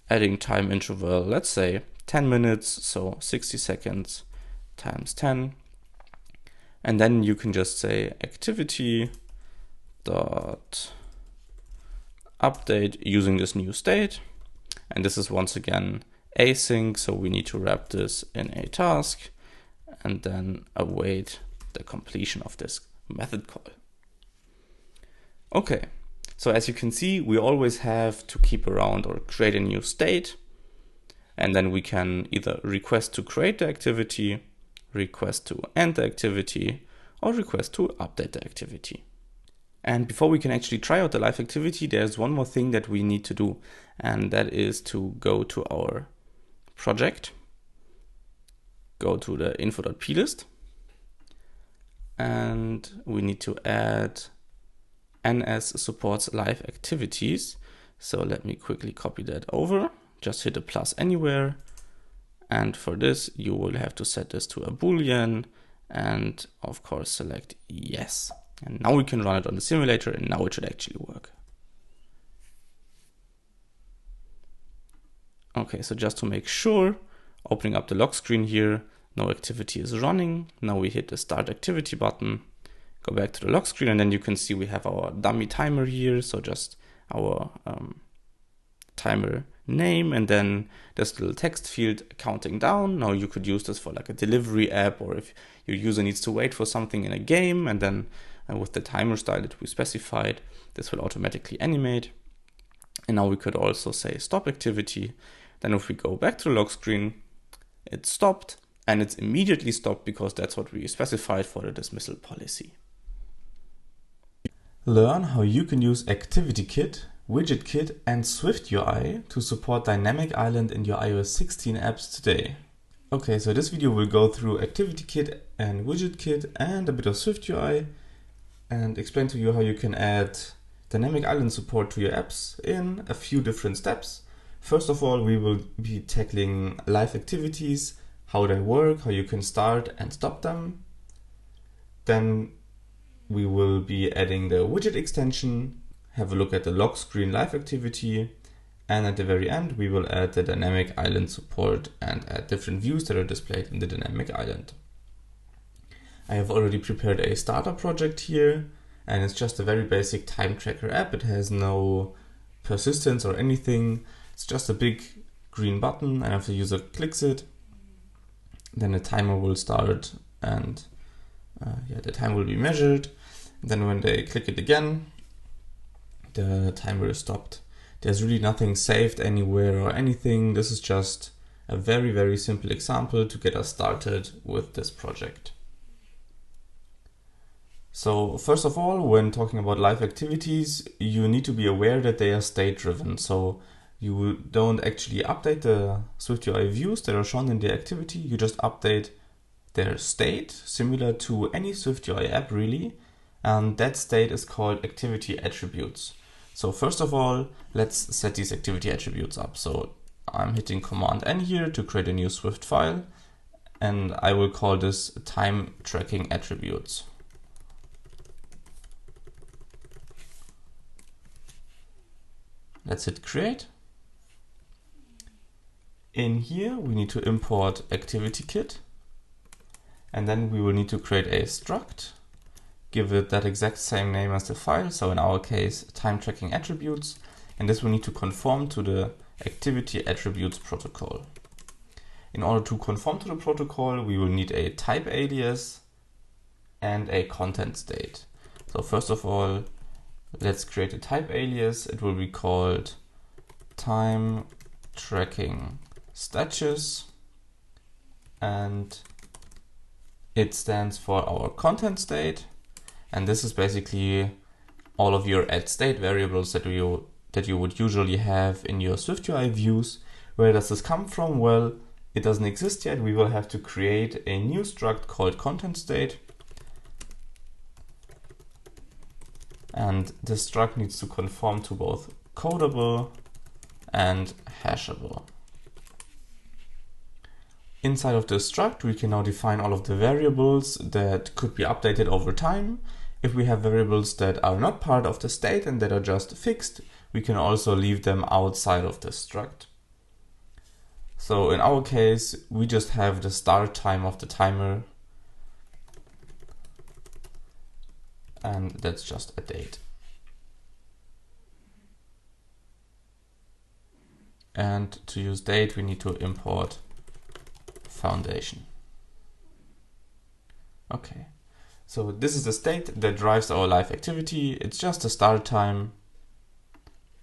adding time interval, let's say 10 minutes, so 60 seconds times 10. And then you can just say activity dot update using this new state. And this is once again async, so we need to wrap this in a task and then await the completion of this method call. Okay, so as you can see, we always have to keep around or create a new state, and then we can either request to create the activity, request to end the activity, or request to update the activity. And before we can actually try out the live activity, there's one more thing that we need to do, and that is to go to our project, go to the info.plist, and we need to add NS supports live activities. So let me quickly copy that over. Just hit a plus anywhere. And for this, you will have to set this to a Boolean and of course select yes. And now we can run it on the simulator, and now it should actually work. Okay, so just to make sure, opening up the lock screen here, no activity is running. Now we hit the start activity button, go back to the lock screen, and then you can see we have our dummy timer here. So just our timer name, and then this little text field counting down. Now you could use this for like a delivery app, or if your user needs to wait for something in a game, and then with the timer style that we specified, this will automatically animate. And now we could also say stop activity. Then if we go back to the lock screen, it stopped. And it's immediately stopped because that's what we specified for the dismissal policy. Learn how you can use ActivityKit, WidgetKit, and SwiftUI to support Dynamic Island in your iOS 16 apps today. Okay, so this video will go through ActivityKit and WidgetKit and a bit of SwiftUI, and explain to you how you can add Dynamic Island support to your apps in a few different steps. First of all, we will be tackling live activities, how they work, how you can start and stop them. Then we will be adding the widget extension, have a look at the lock screen live activity, and at the very end we will add the dynamic island support and add different views that are displayed in the dynamic island. I have already prepared a starter project here, and it's just a very basic time tracker app. It has no persistence or anything. It's just a big green button, and if the user clicks it, then the timer will start, and the time will be measured. Then when they click it again, the timer is stopped. There's really nothing saved anywhere or anything. This is just a very, very simple example to get us started with this project. So first of all, when talking about live activities, you need to be aware that they are state driven. So you don't actually update the SwiftUI views that are shown in the activity. You just update their state, similar to any SwiftUI app really. And that state is called activity attributes. So first of all, let's set these activity attributes up. So I'm hitting Command N here to create a new Swift file. And I will call this time tracking attributes. Let's hit create. In here, we need to import ActivityKit. And then we will need to create a struct, give it that exact same name as the file. So in our case, time tracking attributes. And this will need to conform to the activity attributes protocol. In order to conform to the protocol, we will need a type alias and a content state. So first of all, let's create a type alias. It will be called time tracking status, and it stands for our content state. And this is basically all of your add state variables that you would usually have in your SwiftUI views. Where does this come from? Well, it doesn't exist yet. We will have to create a new struct called content state. And this struct needs to conform to both codable and hashable. Inside of this struct, we can now define all of the variables that could be updated over time. If we have variables that are not part of the state and that are just fixed, we can also leave them outside of the struct. So in our case, we just have the start time of the timer, and that's just a date. And to use date, we need to import foundation. Okay, so this is the state that drives our live activity. It's just a start time.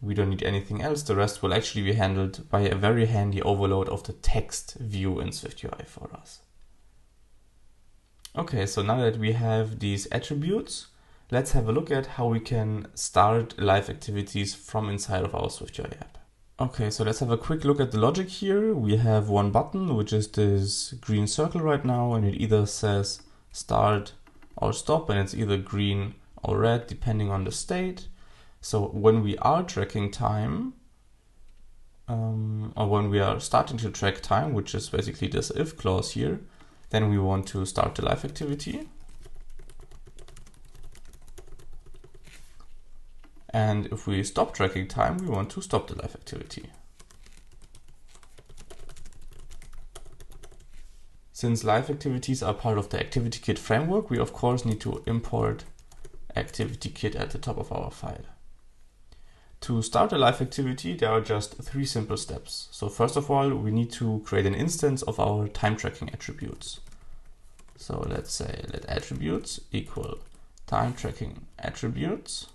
We don't need anything else. The rest will actually be handled by a very handy overload of the text view in SwiftUI for us. Okay, so now that we have these attributes, let's have a look at how we can start live activities from inside of our SwiftUI app. Okay, so let's have a quick look at the logic here. We have one button, which is this green circle right now, and it either says start or stop, and it's either green or red depending on the state. So when we are tracking time, or when we are starting to track time, which is basically this if clause here, then we want to start the live activity. And if we stop tracking time, we want to stop the live activity. Since live activities are part of the ActivityKit framework, we of course need to import ActivityKit at the top of our file. To start a live activity, there are just 3 simple steps. So first of all, we need to create an instance of our time tracking attributes. So let's say let attributes equal time tracking attributes.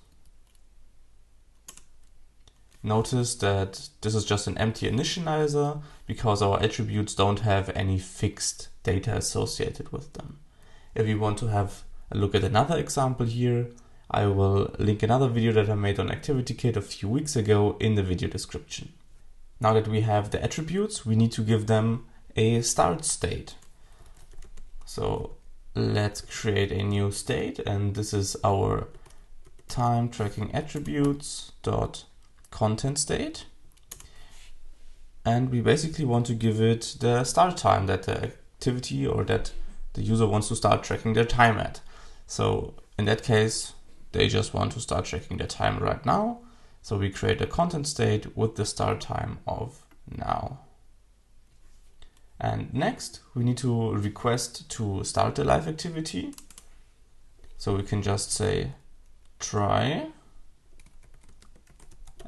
Notice that this is just an empty initializer because our attributes don't have any fixed data associated with them. If you want to have a look at another example here, I will link another video that I made on ActivityKit a few weeks ago in the video description. Now that we have the attributes, we need to give them a start state. So let's create a new state, and this is our time tracking attributes dot content state. And we basically want to give it the start time that the activity or that the user wants to start tracking their time at. So in that case, they just want to start tracking their time right now. So we create a content state with the start time of now. And next, we need to request to start the live activity. So we can just say try.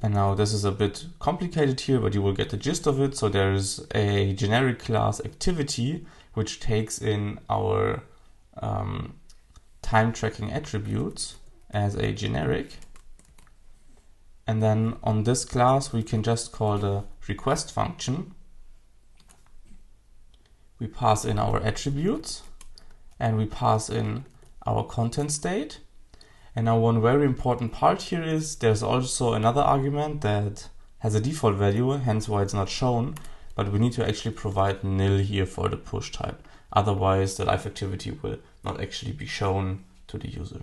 And now this is a bit complicated here, but you will get the gist of it. So there's a generic class activity, which takes in our time tracking attributes as a generic. And then on this class, we can just call the request function. We pass in our attributes and we pass in our content state. And now one very important part here is there's also another argument that has a default value, hence why it's not shown, but we need to actually provide nil here for the push type. Otherwise the live activity will not actually be shown to the user.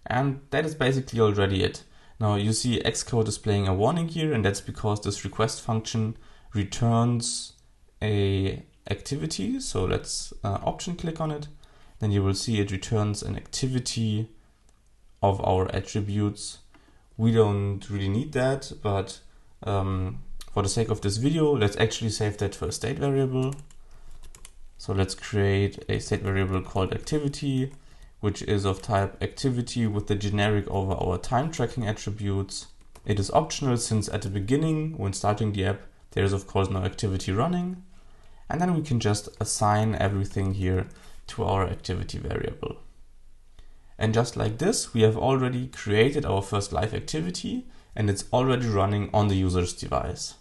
And that is basically already it. Now you see Xcode displaying a warning here, and that's because this request function returns a activity. So let's option click on it. Then you will see it returns an activity of our attributes. We don't really need that, but for the sake of this video, let's actually save that to a state variable. So let's create a state variable called activity, which is of type activity with the generic over our time tracking attributes. It is optional since at the beginning, when starting the app, there is of course no activity running. And then we can just assign everything here to our activity variable. And just like this, we have already created our first live activity and it's already running on the user's device.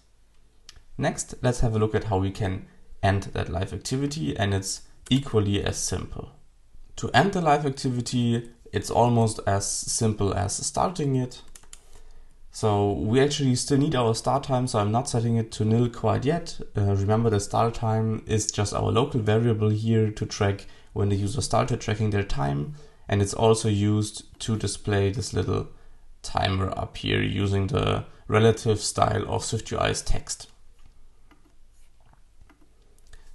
Next, let's have a look at how we can end that live activity, and it's equally as simple. To end the live activity, it's almost as simple as starting it. So we actually still need our start time, so I'm not setting it to nil quite yet. Remember, the start time is just our local variable here to track when the user started tracking their time, and it's also used to display this little timer up here using the relative style of SwiftUI's text.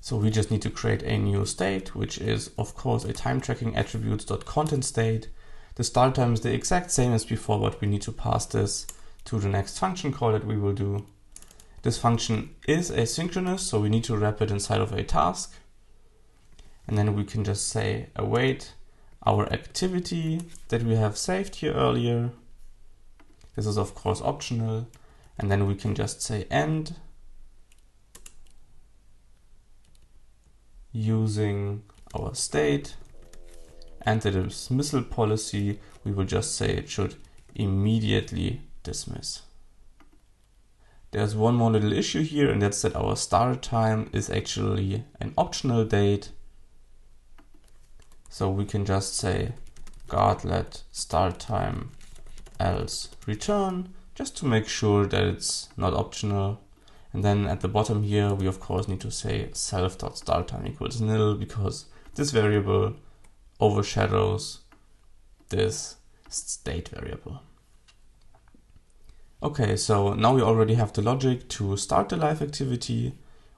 So we just need to create a new state, which is of course a time tracking attributes.content state. The start time is the exact same as before, but we need to pass this to the next function call that we will do. This function is asynchronous, so we need to wrap it inside of a task. And then we can just say await our activity that we have saved here earlier. This is of course optional. And then we can just say end using our state, and the dismissal policy, we will just say it should immediately dismiss. There's one more little issue here, and that's that our start time is actually an optional date. So we can just say guard let start time else return, just to make sure that it's not optional. And then at the bottom here, we of course need to say self.startTime equals nil, because this variable overshadows this state variable. Okay, so now we already have the logic to start the live activity.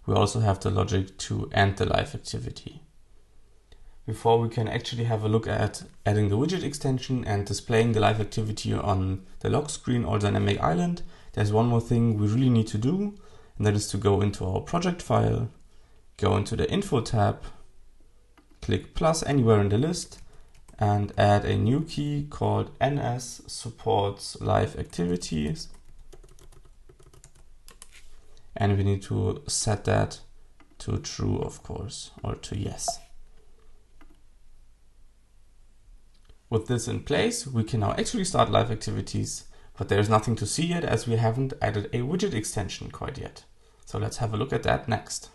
We also have the logic to end the live activity. Before we can actually have a look at adding the widget extension and displaying the live activity on the lock screen or dynamic island, there's one more thing we really need to do. And that is to go into our project file, go into the info tab, click plus anywhere in the list, and add a new key called NS supports live activities. And we need to set that to true, of course, or to yes. With this in place, we can now actually start live activities, but there's nothing to see yet as we haven't added a widget extension quite yet. So let's have a look at that next.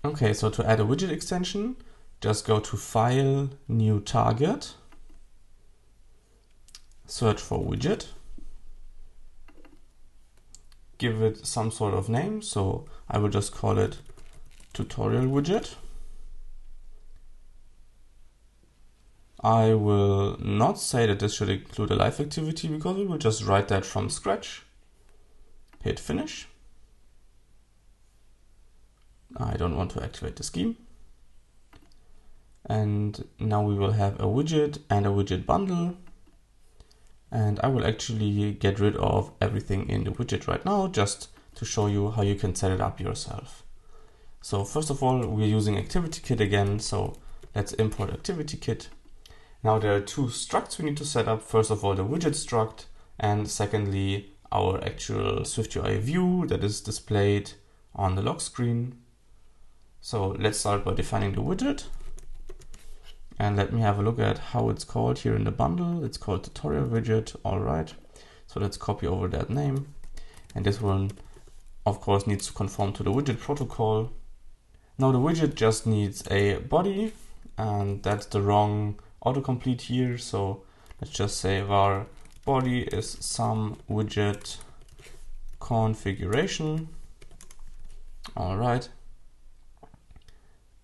Okay, so to add a widget extension, just go to File, New Target, search for widget, give it some sort of name. So I will just call it tutorial widget. I will not say that this should include a live activity because we will just write that from scratch. Hit finish. I don't want to activate the scheme. And now we will have a widget and a widget bundle. And I will actually get rid of everything in the widget right now, just to show you how you can set it up yourself. So first of all, we're using ActivityKit again. So let's import ActivityKit. Now there are two structs we need to set up. First of all, the widget struct, and secondly, our actual SwiftUI view that is displayed on the lock screen. So let's start by defining the widget. And let me have a look at how it's called here in the bundle. It's called tutorial widget. All right. So let's copy over that name. And this one, of course, needs to conform to the widget protocol. Now the widget just needs a body, and that's the wrong autocomplete here. So let's just say var body is some widget configuration. All right.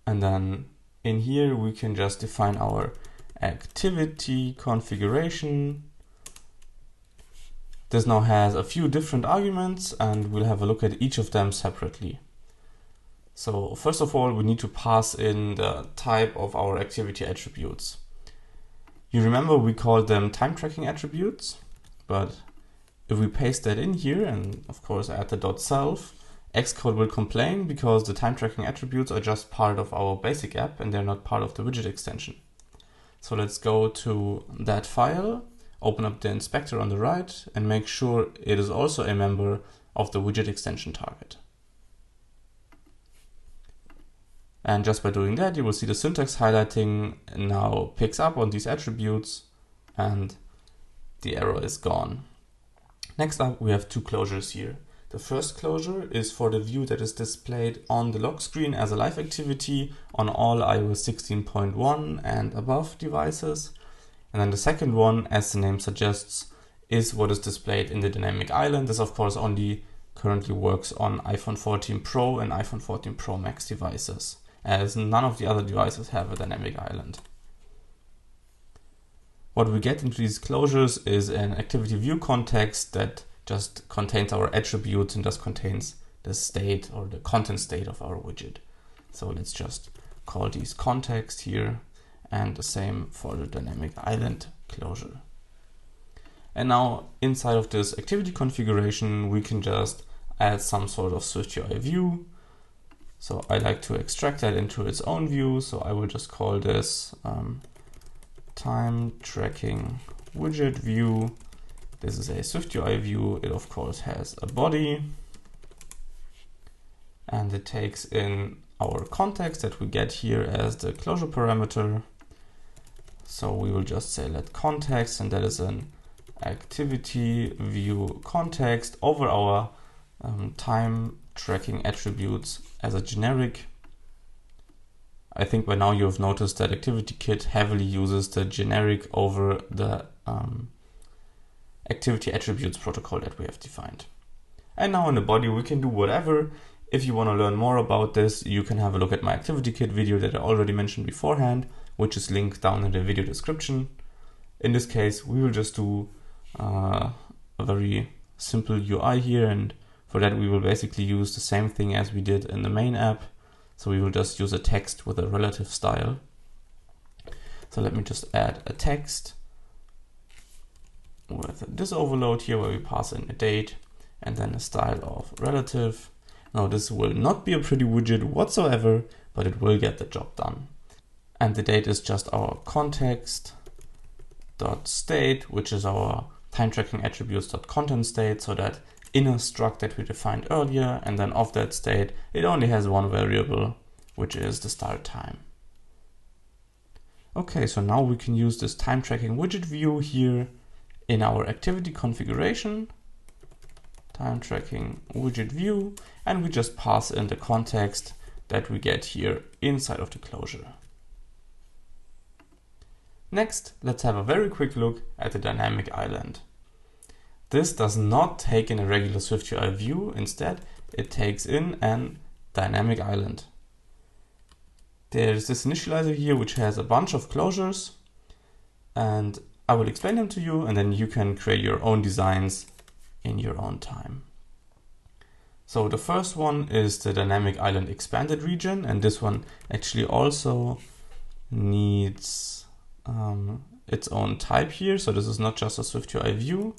And then in here, we can just define our activity configuration. This now has a few different arguments, and we'll have a look at each of them separately. So first of all, we need to pass in the type of our activity attributes. You remember we called them time tracking attributes, but if we paste that in here and of course add the .self, Xcode will complain because the time tracking attributes are just part of our basic app and they're not part of the widget extension. So let's go to that file, open up the inspector on the right, and make sure it is also a member of the widget extension target. And just by doing that, you will see the syntax highlighting now picks up on these attributes and the error is gone. Next up, we have two closures here. The first closure is for the view that is displayed on the lock screen as a live activity on all iOS 16.1 and above devices. And then the second one, as the name suggests, is what is displayed in the dynamic island. This of course only currently works on iPhone 14 Pro and iPhone 14 Pro Max devices, as none of the other devices have a dynamic island. What we get into these closures is an activity view context that just contains our attributes and just contains the state or the content state of our widget. So let's just call these context here, and the same for the dynamic island closure. And now inside of this activity configuration, we can just add some sort of SwiftUI view. So I like to extract that into its own view. So I will just call this time tracking widget view. This is a SwiftUI view. It of course has a body and it takes in our context that we get here as the closure parameter. So we will just say let context, and that is an activity view context over our time tracking attributes as a generic. I think by now you have noticed that ActivityKit heavily uses the generic over the activity attributes protocol that we have defined. And now in the body we can do whatever. If you want to learn more about this, you can have a look at my ActivityKit video that I already mentioned beforehand, which is linked down in the video description. In this case, we will just do a very simple UI here, and for that we will basically use the same thing as we did in the main app. So we will just use a text with a relative style. So let me just add a text with this overload here where we pass in a date and then a style of relative. Now this will not be a pretty widget whatsoever, but it will get the job done. And the date is just our context.state, which is our time tracking attributes.content state, so that inner struct that we defined earlier, and then of that state, it only has one variable, which is the start time. Okay, so now we can use this time tracking widget view here in our activity configuration, time tracking widget view, and we just pass in the context that we get here inside of the closure. Next, let's have a very quick look at the dynamic island. This does not take in a regular SwiftUI view. Instead, it takes in an dynamic island. There's this initializer here which has a bunch of closures, and I will explain them to you, and then you can create your own designs in your own time. So the first one is the dynamic island expanded region, and this one actually also needs its own type here. So this is not just a SwiftUI view.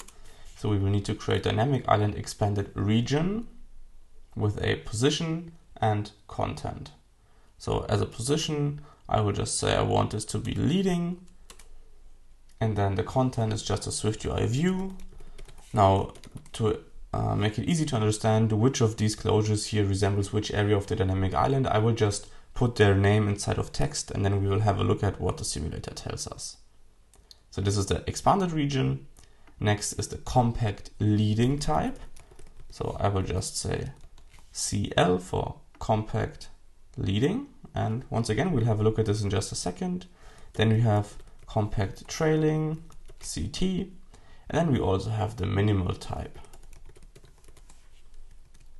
So we will need to create dynamic island expanded region with a position and content. So as a position, I will just say I want this to be leading, and then the content is just a SwiftUI view. Now to make it easy to understand which of these closures here resembles which area of the dynamic island, I will just put their name inside of text, and then we will have a look at what the simulator tells us. So this is the expanded region. Next is the compact leading type. So I will just say CL for compact leading. And once again, we'll have a look at this in just a second. Then we have compact trailing, CT, and then we also have the minimal type.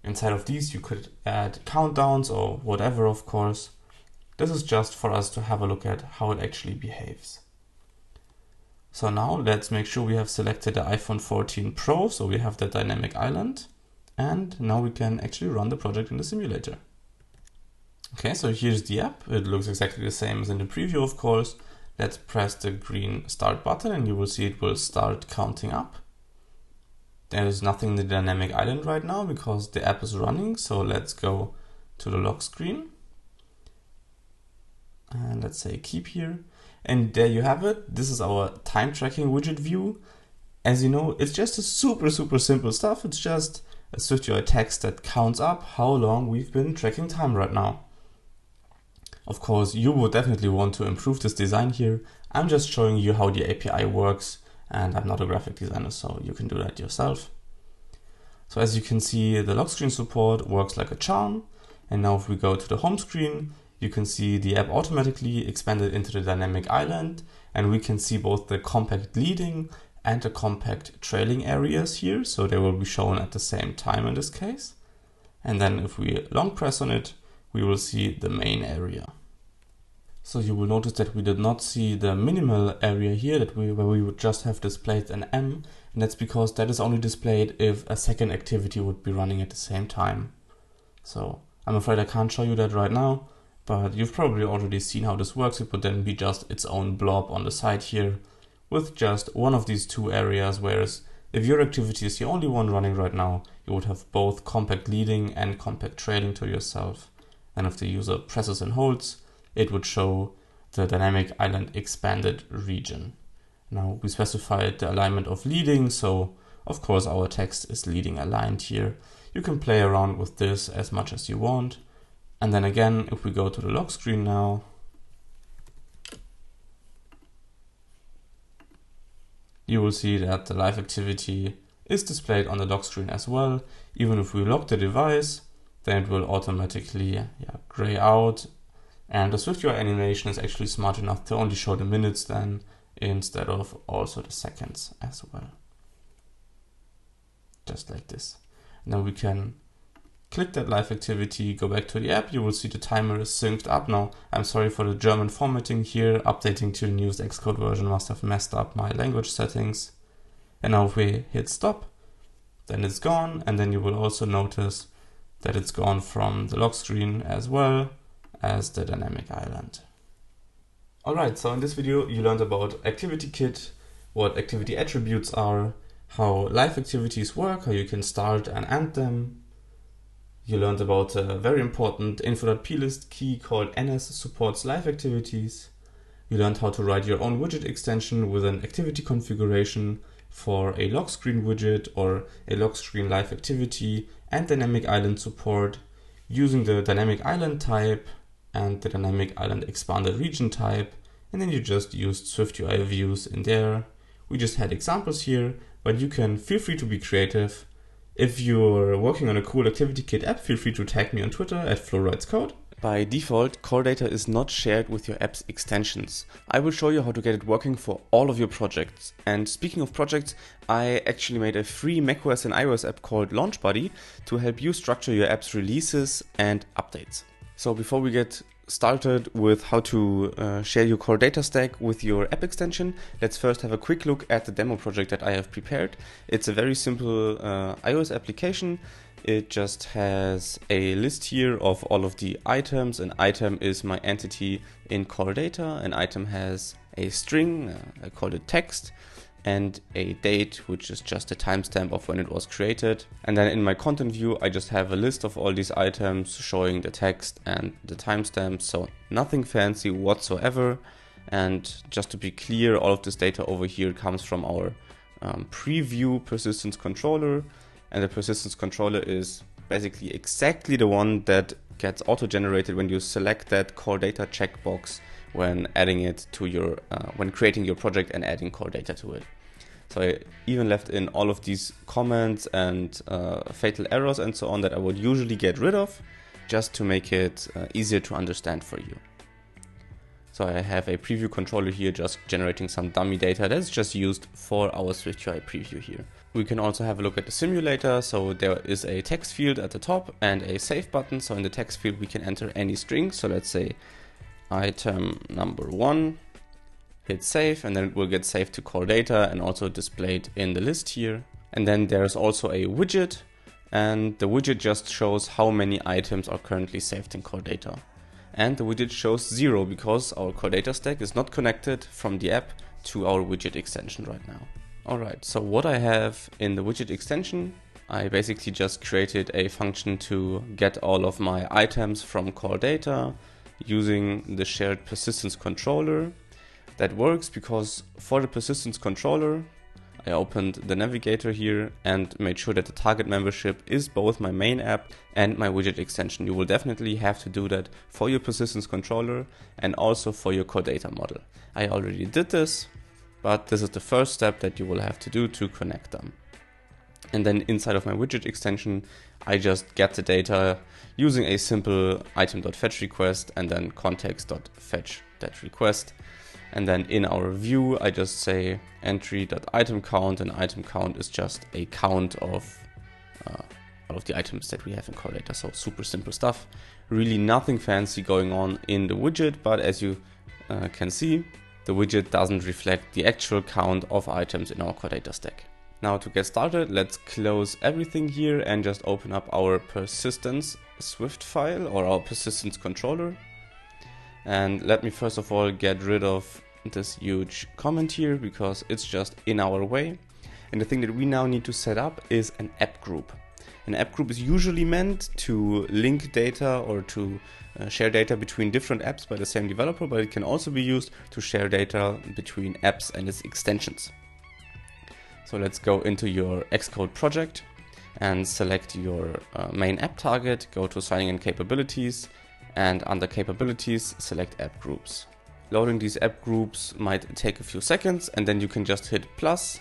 Inside of these you could add countdowns or whatever, of course. This is just for us to have a look at how it actually behaves. So now let's make sure we have selected the iPhone 14 Pro, so we have the dynamic island, and now we can actually run the project in the simulator. Okay, so here's the app. It looks exactly the same as in the preview, of course. Let's press the green start button and you will see it will start counting up. There is nothing in the dynamic island right now because the app is running, so let's go to the lock screen. And let's say keep here. And there you have it. This is our time tracking widget view. As you know, it's just a super simple stuff. It's just a SwiftUI text that counts up how long we've been tracking time right now. Of course, you would definitely want to improve this design here. I'm just showing you how the API works, and I'm not a graphic designer, so you can do that yourself. So as you can see, the lock screen support works like a charm. And now if we go to the home screen, you can see the app automatically expanded into the dynamic island, and we can see both the compact leading and the compact trailing areas here. So they will be shown at the same time in this case. And then if we long press on it, we will see the main area. So you will notice that we did not see the minimal area here where we would just have displayed an M, and that's because that is only displayed if a second activity would be running at the same time. So I'm afraid I can't show you that right now, but you've probably already seen how this works. It would then be just its own blob on the side here with just one of these two areas, whereas if your activity is the only one running right now, you would have both compact leading and compact trailing to yourself. And if the user presses and holds, it would show the dynamic island expanded region. Now we specified the alignment of leading, so of course our text is leading aligned here. You can play around with this as much as you want. And then again, if we go to the lock screen now, you will see that the live activity is displayed on the lock screen as well. Even if we lock the device, then it will automatically gray out. And the SwiftUI animation is actually smart enough to only show the minutes then instead of also the seconds as well. Just like this. Now we can click that live activity, go back to the app. You will see the timer is synced up now. I'm sorry for the German formatting here. Updating to the newest Xcode version must have messed up my language settings. And now if we hit stop, then it's gone. And then you will also notice that it's gone from the lock screen as well as the dynamic island. Alright, so in this video you learned about ActivityKit, what activity attributes are, how live activities work, how you can start and end them. You learned about a very important info.plist key called ns supports live activities. You learned how to write your own widget extension with an activity configuration for a lock screen widget or a lock screen live activity and dynamic island support using the dynamic island type and the dynamic island expanded region type, and then you just used SwiftUI views in there. We just had examples here, but you can feel free to be creative. If you're working on a cool ActivityKit app, feel free to tag me on Twitter at FlowWritesCode. By default, CoreData is not shared with your app's extensions. I will show you how to get it working for all of your projects. And speaking of projects, I actually made a free macOS and iOS app called LaunchBuddy to help you structure your app's releases and updates. So before we get started with how to share your CoreData stack with your app extension, let's first have a quick look at the demo project that I have prepared. It's a very simple iOS application. It just has a list here of all of the items. An item is my entity in CoreData. An item has a string, I call it text, and a date, which is just a timestamp of when it was created. And then in my content view, I just have a list of all these items showing the text and the timestamp. So nothing fancy whatsoever. And just to be clear, all of this data over here comes from our preview persistence controller. And the persistence controller is basically exactly the one that gets auto-generated when you select that CoreData checkbox when adding it to your, when creating your project and adding CoreData to it. So I even left in all of these comments and fatal errors and so on that I would usually get rid of, just to make it easier to understand for you. So I have a preview controller here just generating some dummy data that's just used for our SwiftUI preview here. We can also have a look at the simulator. So there is a text field at the top and a save button. So in the text field we can enter any string. So let's say item number 1, hit save, and then it will get saved to CoreData and also displayed in the list here. And then there's also a widget, and the widget just shows how many items are currently saved in CoreData. And the widget shows 0 because our CoreData stack is not connected from the app to our widget extension right now. Alright, so what I have in the widget extension, I basically just created a function to get all of my items from CoreData using the shared persistence controller. That works because for the persistence controller, I opened the navigator here and made sure that the target membership is both my main app and my widget extension. You will definitely have to do that for your persistence controller and also for your CoreData model. I already did this, but this is the first step that you will have to do to connect them. And then inside of my widget extension, I just get the data using a simple item.fetch request and then context.fetch that request. And then in our view, I just say entry.itemCount, and item count is just a count of all of the items that we have in CoreData. So super simple stuff, really nothing fancy going on in the widget, but as you can see, the widget doesn't reflect the actual count of items in our CoreData stack. Now to get started, let's close everything here and just open up our persistence Swift file or our persistence controller. And let me first of all get rid of this huge comment here because it's just in our way. And the thing that we now need to set up is an app group. An app group is usually meant to link data or to share data between different apps by the same developer, but it can also be used to share data between apps and its extensions. So let's go into your Xcode project and select your main app target, go to signing in capabilities, and under capabilities, select app groups. Loading these app groups might take a few seconds, and then you can just hit plus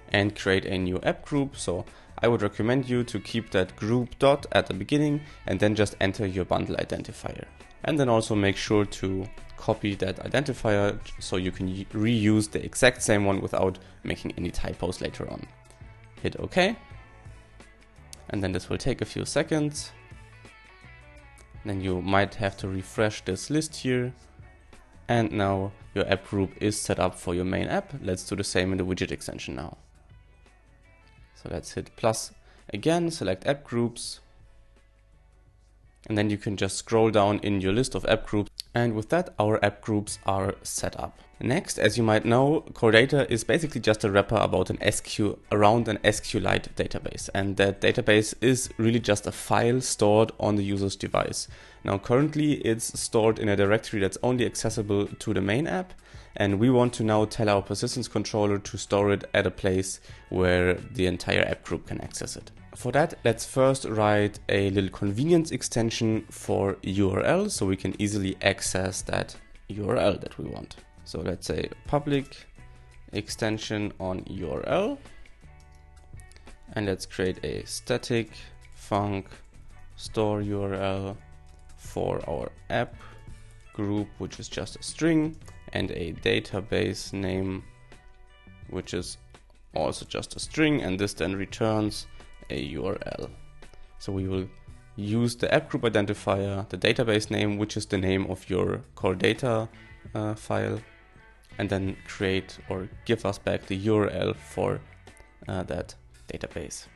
and create a new app group. So I would recommend you to keep that group dot at the beginning and then just enter your bundle identifier. And then also make sure to copy that identifier so you can reuse the exact same one without making any typos later on. Hit OK. And then this will take a few seconds. Then you might have to refresh this list here. And now your app group is set up for your main app. Let's do the same in the widget extension now. So let's hit plus again, select app groups. And then you can just scroll down in your list of app groups. And with that, our app groups are set up. Next, as you might know, CoreData is basically just a wrapper about around an SQLite database. And that database is really just a file stored on the user's device. Now, currently it's stored in a directory that's only accessible to the main app. And we want to now tell our persistence controller to store it at a place where the entire app group can access it. For that, let's first write a little convenience extension for URL so we can easily access that URL that we want. So let's say public extension on URL, and let's create a static func store URL for our app group, which is just a string, and a database name, which is also just a string, and this then returns a URL. So we will use the app group identifier, the database name, which is the name of your CoreData file, and then create or give us back the URL for that database.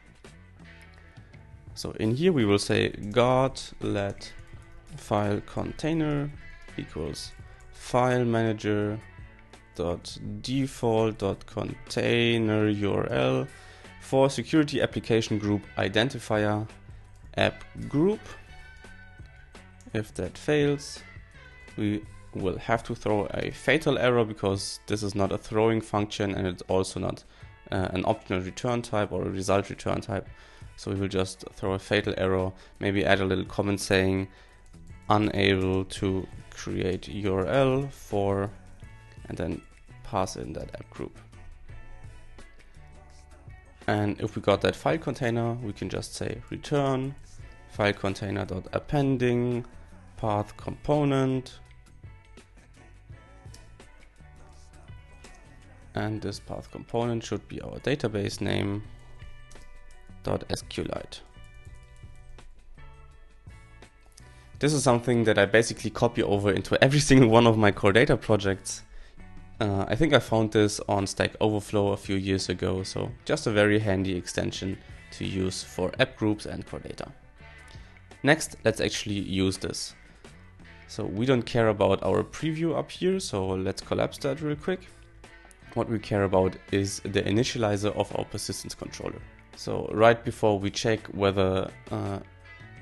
So in here we will say God let file container equals file manager dot default dot container URL for security application group identifier app group. If that fails, we will have to throw a fatal error because this is not a throwing function and it's also not an optional return type or a result return type. So we will just throw a fatal error, maybe add a little comment saying unable to create URL for, and then pass in that app group. And if we got that file container, we can just say return file container.appending path component And this path component should be our database name .sqlite. This is something that I basically copy over into every single one of my CoreData projects. I think I found this on Stack Overflow a few years ago, so just a very handy extension to use for app groups and CoreData. Next, let's actually use this. So we don't care about our preview up here, so let's collapse that real quick. What we care about is the initializer of our persistence controller. So right before we check whether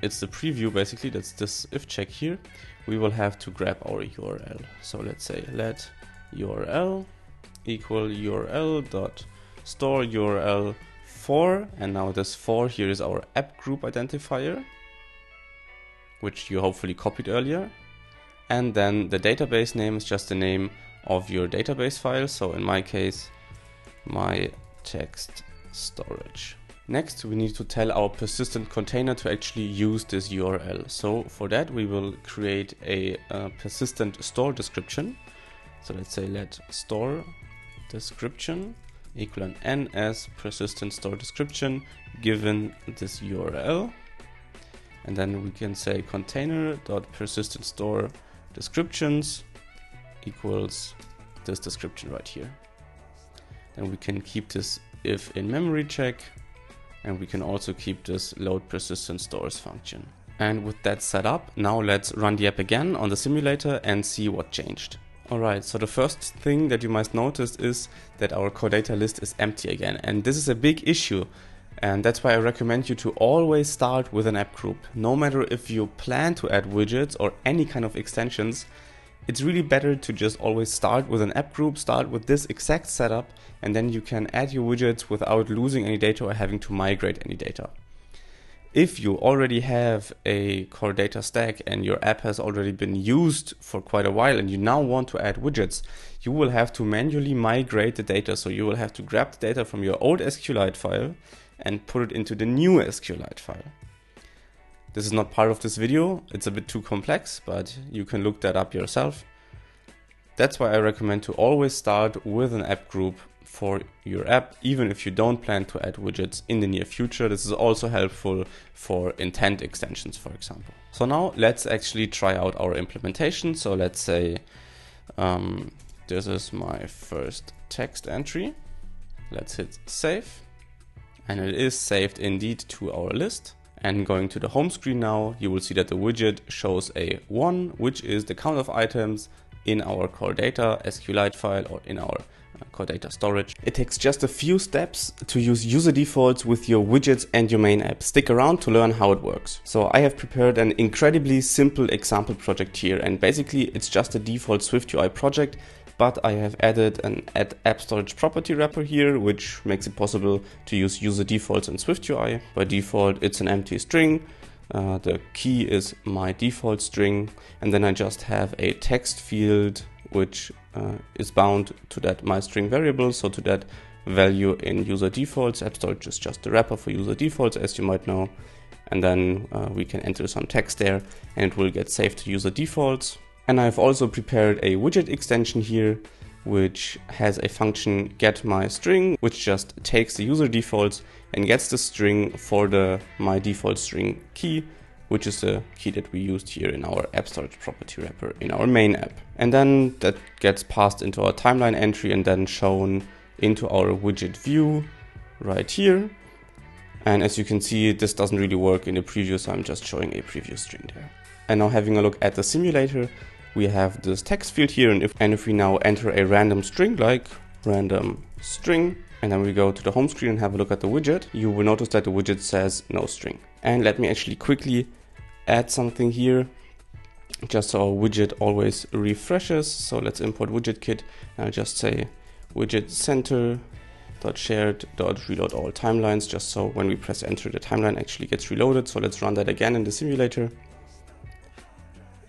it's the preview, basically, that's this if check here, we will have to grab our URL. So let's say let URL equal URL dot store URL for, and now this for here is our app group identifier, which you hopefully copied earlier. And then the database name is just the name of your database file. So in my case, my text storage. Next, we need to tell our persistent container to actually use this URL. So for that, we will create a persistent store description. So let's say let store description equal an ns persistent store description given this URL. And then we can say container.persistent store descriptions equals this description right here. Then we can keep this if in memory check, and we can also keep this load persistent stores function. And with that set up, now let's run the app again on the simulator and see what changed. Alright, so the first thing that you must notice is that our CoreData list is empty again, and this is a big issue. And that's why I recommend you to always start with an app group. No matter if you plan to add widgets or any kind of extensions, it's really better to just always start with an app group, start with this exact setup, and then you can add your widgets without losing any data or having to migrate any data. If you already have a CoreData stack and your app has already been used for quite a while and you now want to add widgets, you will have to manually migrate the data. So you will have to grab the data from your old SQLite file and put it into the new SQLite file. This is not part of this video, it's a bit too complex, but you can look that up yourself. That's why I recommend to always start with an app group for your app, even if you don't plan to add widgets in the near future. This is also helpful for intent extensions, for example. So now let's actually try out our implementation. So let's say this is my first text entry. Let's hit save. And it is saved indeed to our list. And going to the home screen now, you will see that the widget shows a 1, which is the count of items in our CoreData SQLite file or in our CoreData storage. It takes just a few steps to use user defaults with your widgets and your main app. Stick around to learn how it works. So I have prepared an incredibly simple example project here, and basically it's just a default SwiftUI project, but I have added an add app storage property wrapper here, which makes it possible to use user defaults in SwiftUI. By default, it's an empty string. The key is my default string, and then I just have a text field which is bound to that my string variable, so to that value in user defaults. App storage is just the wrapper for user defaults, as you might know, and then we can enter some text there and it will get saved to user defaults. And I've also prepared a widget extension here, which has a function getMyString, which just takes the user defaults and gets the string for the myDefaultString key, which is the key that we used here in our app storage property wrapper in our main app. And then that gets passed into our timeline entry and then shown into our widget view right here. And as you can see, this doesn't really work in the preview, so I'm just showing a preview string there. And now having a look at the simulator, we have this text field here, and if we now enter a random string like random string, and then we go to the home screen and have a look at the widget, you will notice that the widget says no string. And let me actually quickly add something here, just so our widget always refreshes. So let's import WidgetKit, and I'll just say widget center.shared.reload all timelines, just so when we press enter, the timeline actually gets reloaded. So let's run that again in the simulator.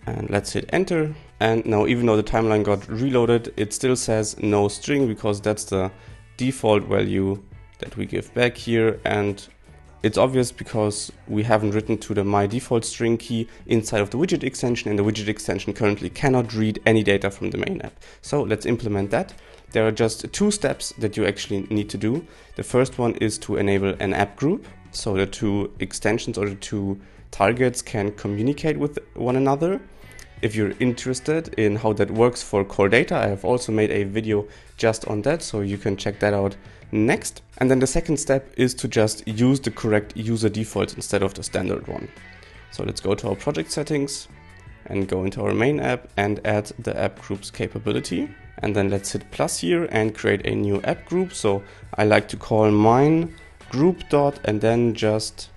And let's hit enter. And now, even though the timeline got reloaded, it still says no string because that's the default value that we give back here. And it's obvious because we haven't written to the my default string key inside of the widget extension, and the widget extension currently cannot read any data from the main app. So let's implement that. There are just two steps that you actually need to do. The first one is to enable an app group, so the two extensions or the two targets can communicate with one another. If you're interested in how that works for CoreData, I have also made a video just on that, so you can check that out next. And then the second step is to just use the correct user defaults instead of the standard one. So let's go to our project settings and go into our main app and add the app groups capability. And then let's hit plus here and create a new app group. So I like to call mine group dot and then just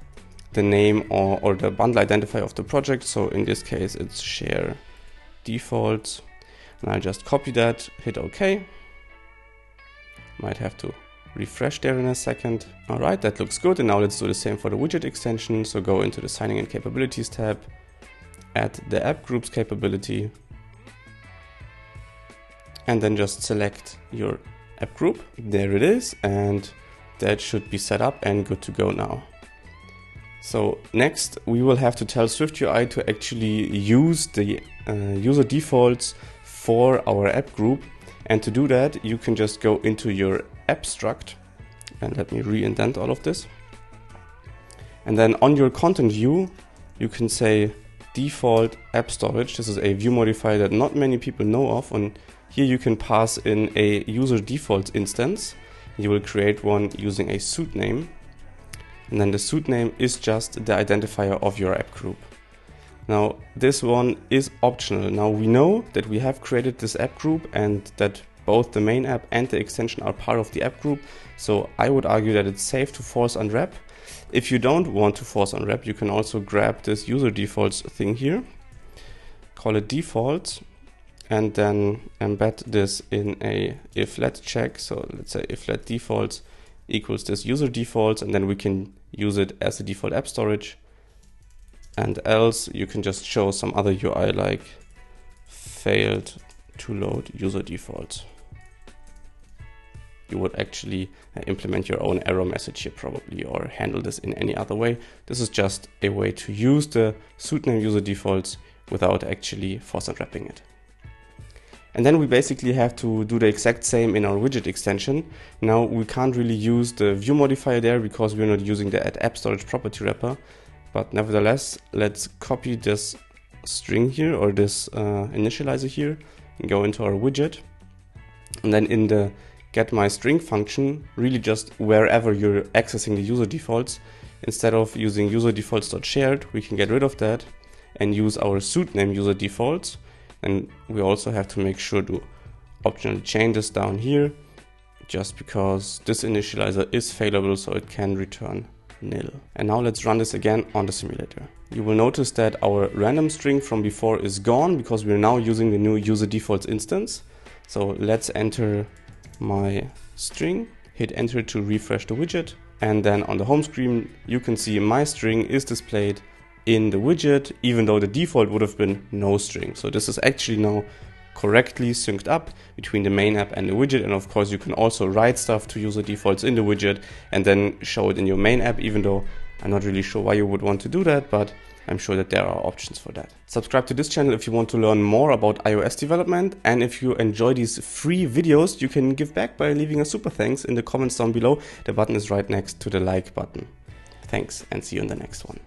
the name or the bundle identifier of the project. So in this case, it's share defaults. And I'll just copy that, hit OK. Might have to refresh there in a second. All right, that looks good. And now let's do the same for the widget extension. So go into the signing in capabilities tab, add the app groups capability, and then just select your app group. There it is. And that should be set up and good to go now. So next, we will have to tell SwiftUI to actually use the user defaults for our app group. And to do that, you can just go into your abstract, and let me re-indent all of this. And then on your content view, you can say default app storage. This is a view modifier that not many people know of. And here you can pass in a user defaults instance. You will create one using a suit name. And then the suit name is just the identifier of your app group. Now this one is optional. Now we know that we have created this app group and that both the main app and the extension are part of the app group. So I would argue that it's safe to force unwrap. If you don't want to force unwrap, you can also grab this user defaults thing here, call it defaults, and then embed this in a if let check. So let's say if let defaults equals this user defaults, and then we can use it as a default app storage. And else you can just show some other UI like failed to load user defaults. You would actually implement your own error message here probably, or handle this in any other way. This is just a way to use the suit name user defaults without actually force unwrapping it. And then we basically have to do the exact same in our widget extension. Now we can't really use the view modifier there because we're not using the app storage property wrapper. But nevertheless, let's copy this string here or this initializer here and go into our widget. And then in the getMyString function, really just wherever you're accessing the user defaults, instead of using user defaults.shared, we can get rid of that and use our suit name user defaults. And we also have to make sure to optionally change this down here, just because this initializer is failable, so it can return nil. And now let's run this again on the simulator. You will notice that our random string from before is gone because we're now using the new user defaults instance. So let's enter my string, hit enter to refresh the widget. And then on the home screen, you can see my string is displayed in the widget, even though the default would have been no string. So this is actually now correctly synced up between the main app and the widget. And of course you can also write stuff to user defaults in the widget and then show it in your main app, even though I'm not really sure why you would want to do that, but I'm sure that there are options for that. Subscribe to this channel if you want to learn more about iOS development, and if you enjoy these free videos, you can give back by leaving a super thanks in the comments down below. The button is right next to the like button. Thanks, and see you in the next one.